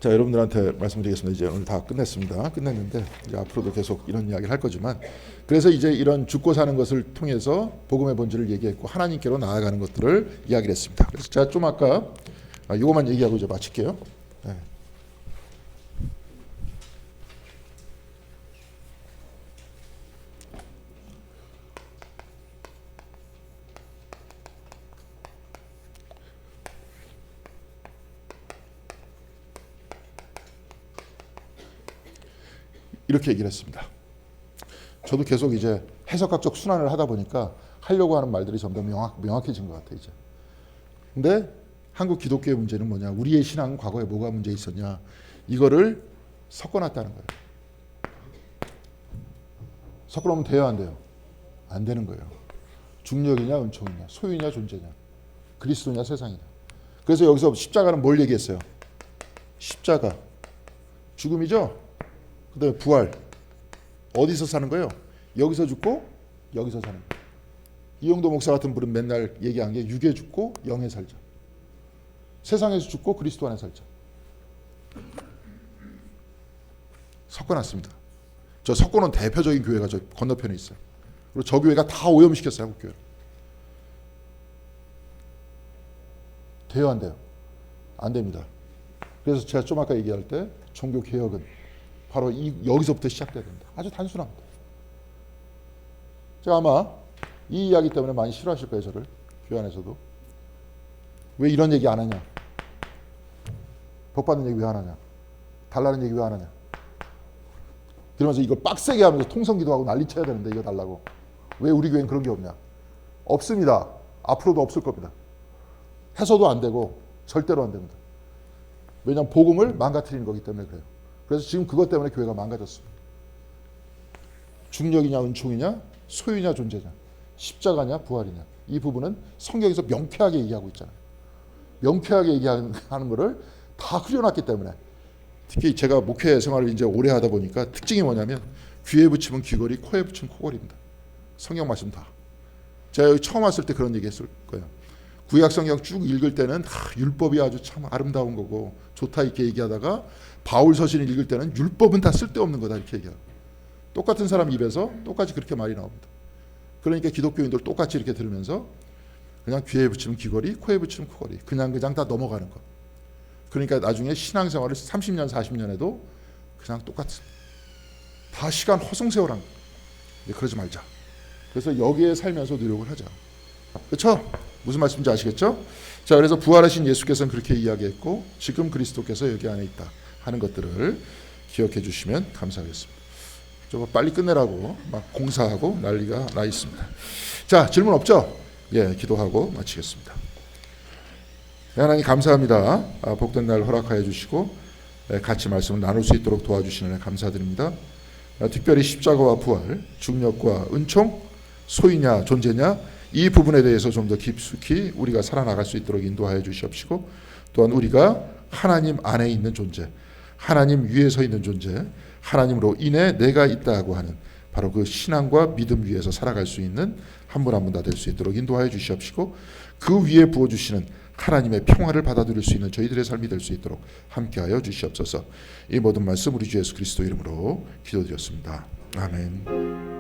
자, 여러분들한테 말씀드리겠습니다. 이제 오늘 다 끝냈습니다. 끝냈는데 이제 앞으로도 계속 이런 이야기를 할 거지만 그래서 이제 이런 죽고 사는 것을 통해서 복음의 본질을 얘기했고 하나님께로 나아가는 것들을 이야기를 했습니다. 그래서 제가 좀 아까 이것만 얘기하고 이제 마칠게요. 네. 이렇게 얘기를 했습니다. 저도 계속 이제 해석학적 순환을 하다 보니까 하려고 하는 말들이 점점 명확해진 것 같아요. 이제. 근데 한국 기독교의 문제는 뭐냐? 우리의 신앙 과거에 뭐가 문제 있었냐? 이거를 섞어놨다는 거예요. 섞어놓으면 돼요, 안 돼요? 안 되는 거예요. 중력이냐, 은총이냐, 소유냐, 존재냐, 그리스도냐, 세상이냐. 그래서 여기서 십자가는 뭘 얘기했어요? 십자가, 죽음이죠? 그 다음에 부활. 어디서 사는 거예요? 여기서 죽고 여기서 사는 거예요. 이용도 목사 같은 분은 맨날 얘기한 게 육에 죽고 영에 살자. 세상에서 죽고 그리스도 안에 살자. 섞어놨습니다. 저 섞어놓은 대표적인 교회가 저 건너편에 있어요. 그리고 저 교회가 다 오염시켰어요. 한국 교회를. 돼요, 안 돼요? 안 됩니다. 그래서 제가 좀 아까 얘기할 때 종교개혁은 바로 여기서부터 시작돼야 됩니다. 아주 단순합니다. 제가 아마 이 이야기 때문에 많이 싫어하실 거예요. 저를. 교회 안에서도. 왜 이런 얘기 안 하냐? 복 받는 얘기 왜 안 하냐? 달라는 얘기 왜 안 하냐? 그러면서 이걸 빡세게 하면서 통성기도하고 난리쳐야 되는데 이거 달라고. 왜 우리 교회는 그런 게 없냐? 없습니다. 앞으로도 없을 겁니다. 해서도 안 되고 절대로 안 됩니다. 왜냐하면 복음을 망가뜨리는 거기 때문에 그래요. 그래서 지금 그것 때문에 교회가 망가졌습니다. 중력이냐 은총이냐 소유냐 존재냐 십자가냐 부활이냐 이 부분은 성경에서 명쾌하게 얘기하고 있잖아요. 명쾌하게 얘기하는 거를 다 흐려놨기 때문에 특히 제가 목회 생활을 이제 오래 하다 보니까 특징이 뭐냐면 귀에 붙이면 귀걸이 코에 붙이면 코걸이입니다. 성경 말씀 다. 제가 여기 처음 왔을 때 그런 얘기 했을 거예요. 구약 성경 쭉 읽을 때는 율법이 아주 참 아름다운 거고 좋다 이렇게 얘기하다가 바울 서신을 읽을 때는 율법은 다 쓸데없는 거다 이렇게 얘기하고 똑같은 사람 입에서 똑같이 그렇게 말이 나옵니다. 그러니까 기독교인들 똑같이 이렇게 들으면서 그냥 귀에 붙이면 귀걸이 코에 붙이면 코걸이 그냥 다 넘어가는 거. 그러니까 나중에 신앙생활을 30년 40년 해도 그냥 똑같습니다. 다 시간 허송세월한 거. 그러지 말자. 그래서 여기에 살면서 노력을 하자. 그렇죠? 무슨 말씀인지 아시겠죠? 자, 그래서 부활하신 예수께서는 그렇게 이야기했고 지금 그리스도께서 여기 안에 있다 하는 것들을 기억해 주시면 감사하겠습니다. 좀 빨리 끝내라고 막 공사하고 난리가 나 있습니다. 자, 질문 없죠? 예, 기도하고 마치겠습니다. 하나님 감사합니다. 복된 날 허락하여 주시고 같이 말씀을 나눌 수 있도록 도와주시는 데 감사드립니다. 특별히 십자가와 부활, 중력과 은총, 소유냐 존재냐 이 부분에 대해서 좀 더 깊숙이 우리가 살아나갈 수 있도록 인도하여 주시옵시고 또한 우리가 하나님 안에 있는 존재, 하나님 위에 서 있는 존재, 하나님으로 인해 내가 있다고 하는 바로 그 신앙과 믿음 위에서 살아갈 수 있는 한 분 한 분 다 될 수 있도록 인도하여 주시옵시고 그 위에 부어주시는 하나님의 평화를 받아들일 수 있는 저희들의 삶이 될 수 있도록 함께하여 주시옵소서. 이 모든 말씀 우리 주 예수 그리스도 이름으로 기도드렸습니다. 아멘.